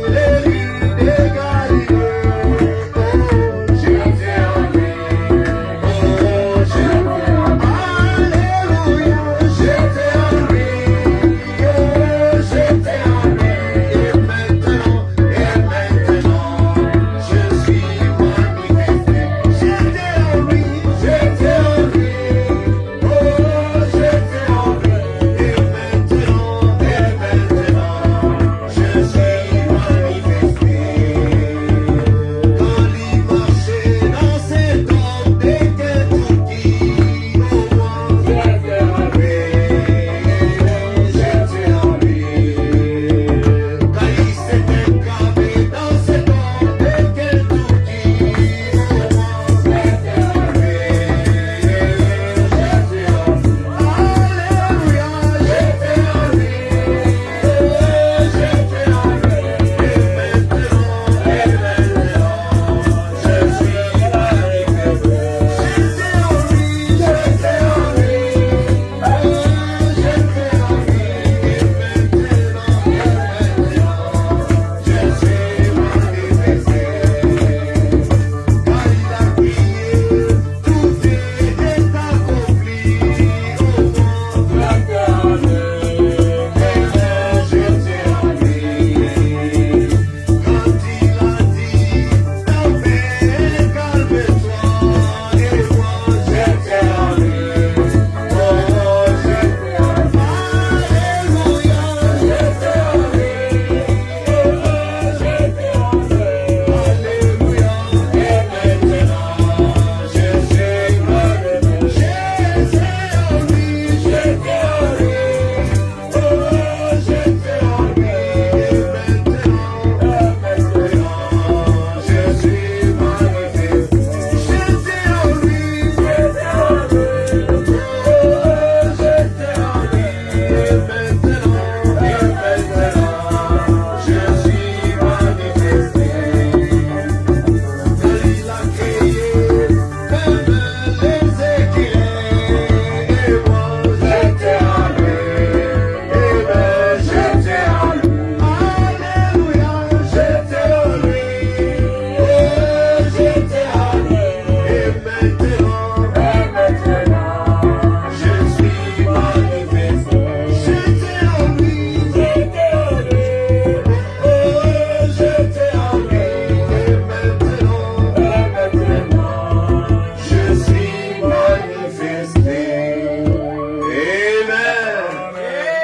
les rues de Galilée, oh, j'étais en lui, oh, j'étais en lui. Alléluia, j'étais en lui, oh, j'étais en lui. Et maintenant, je suis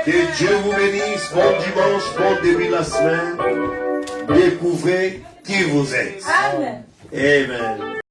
Que Dieu vous bénisse. Bon dimanche, bon début de la semaine. Découvrez qui vous êtes. Amen. Amen.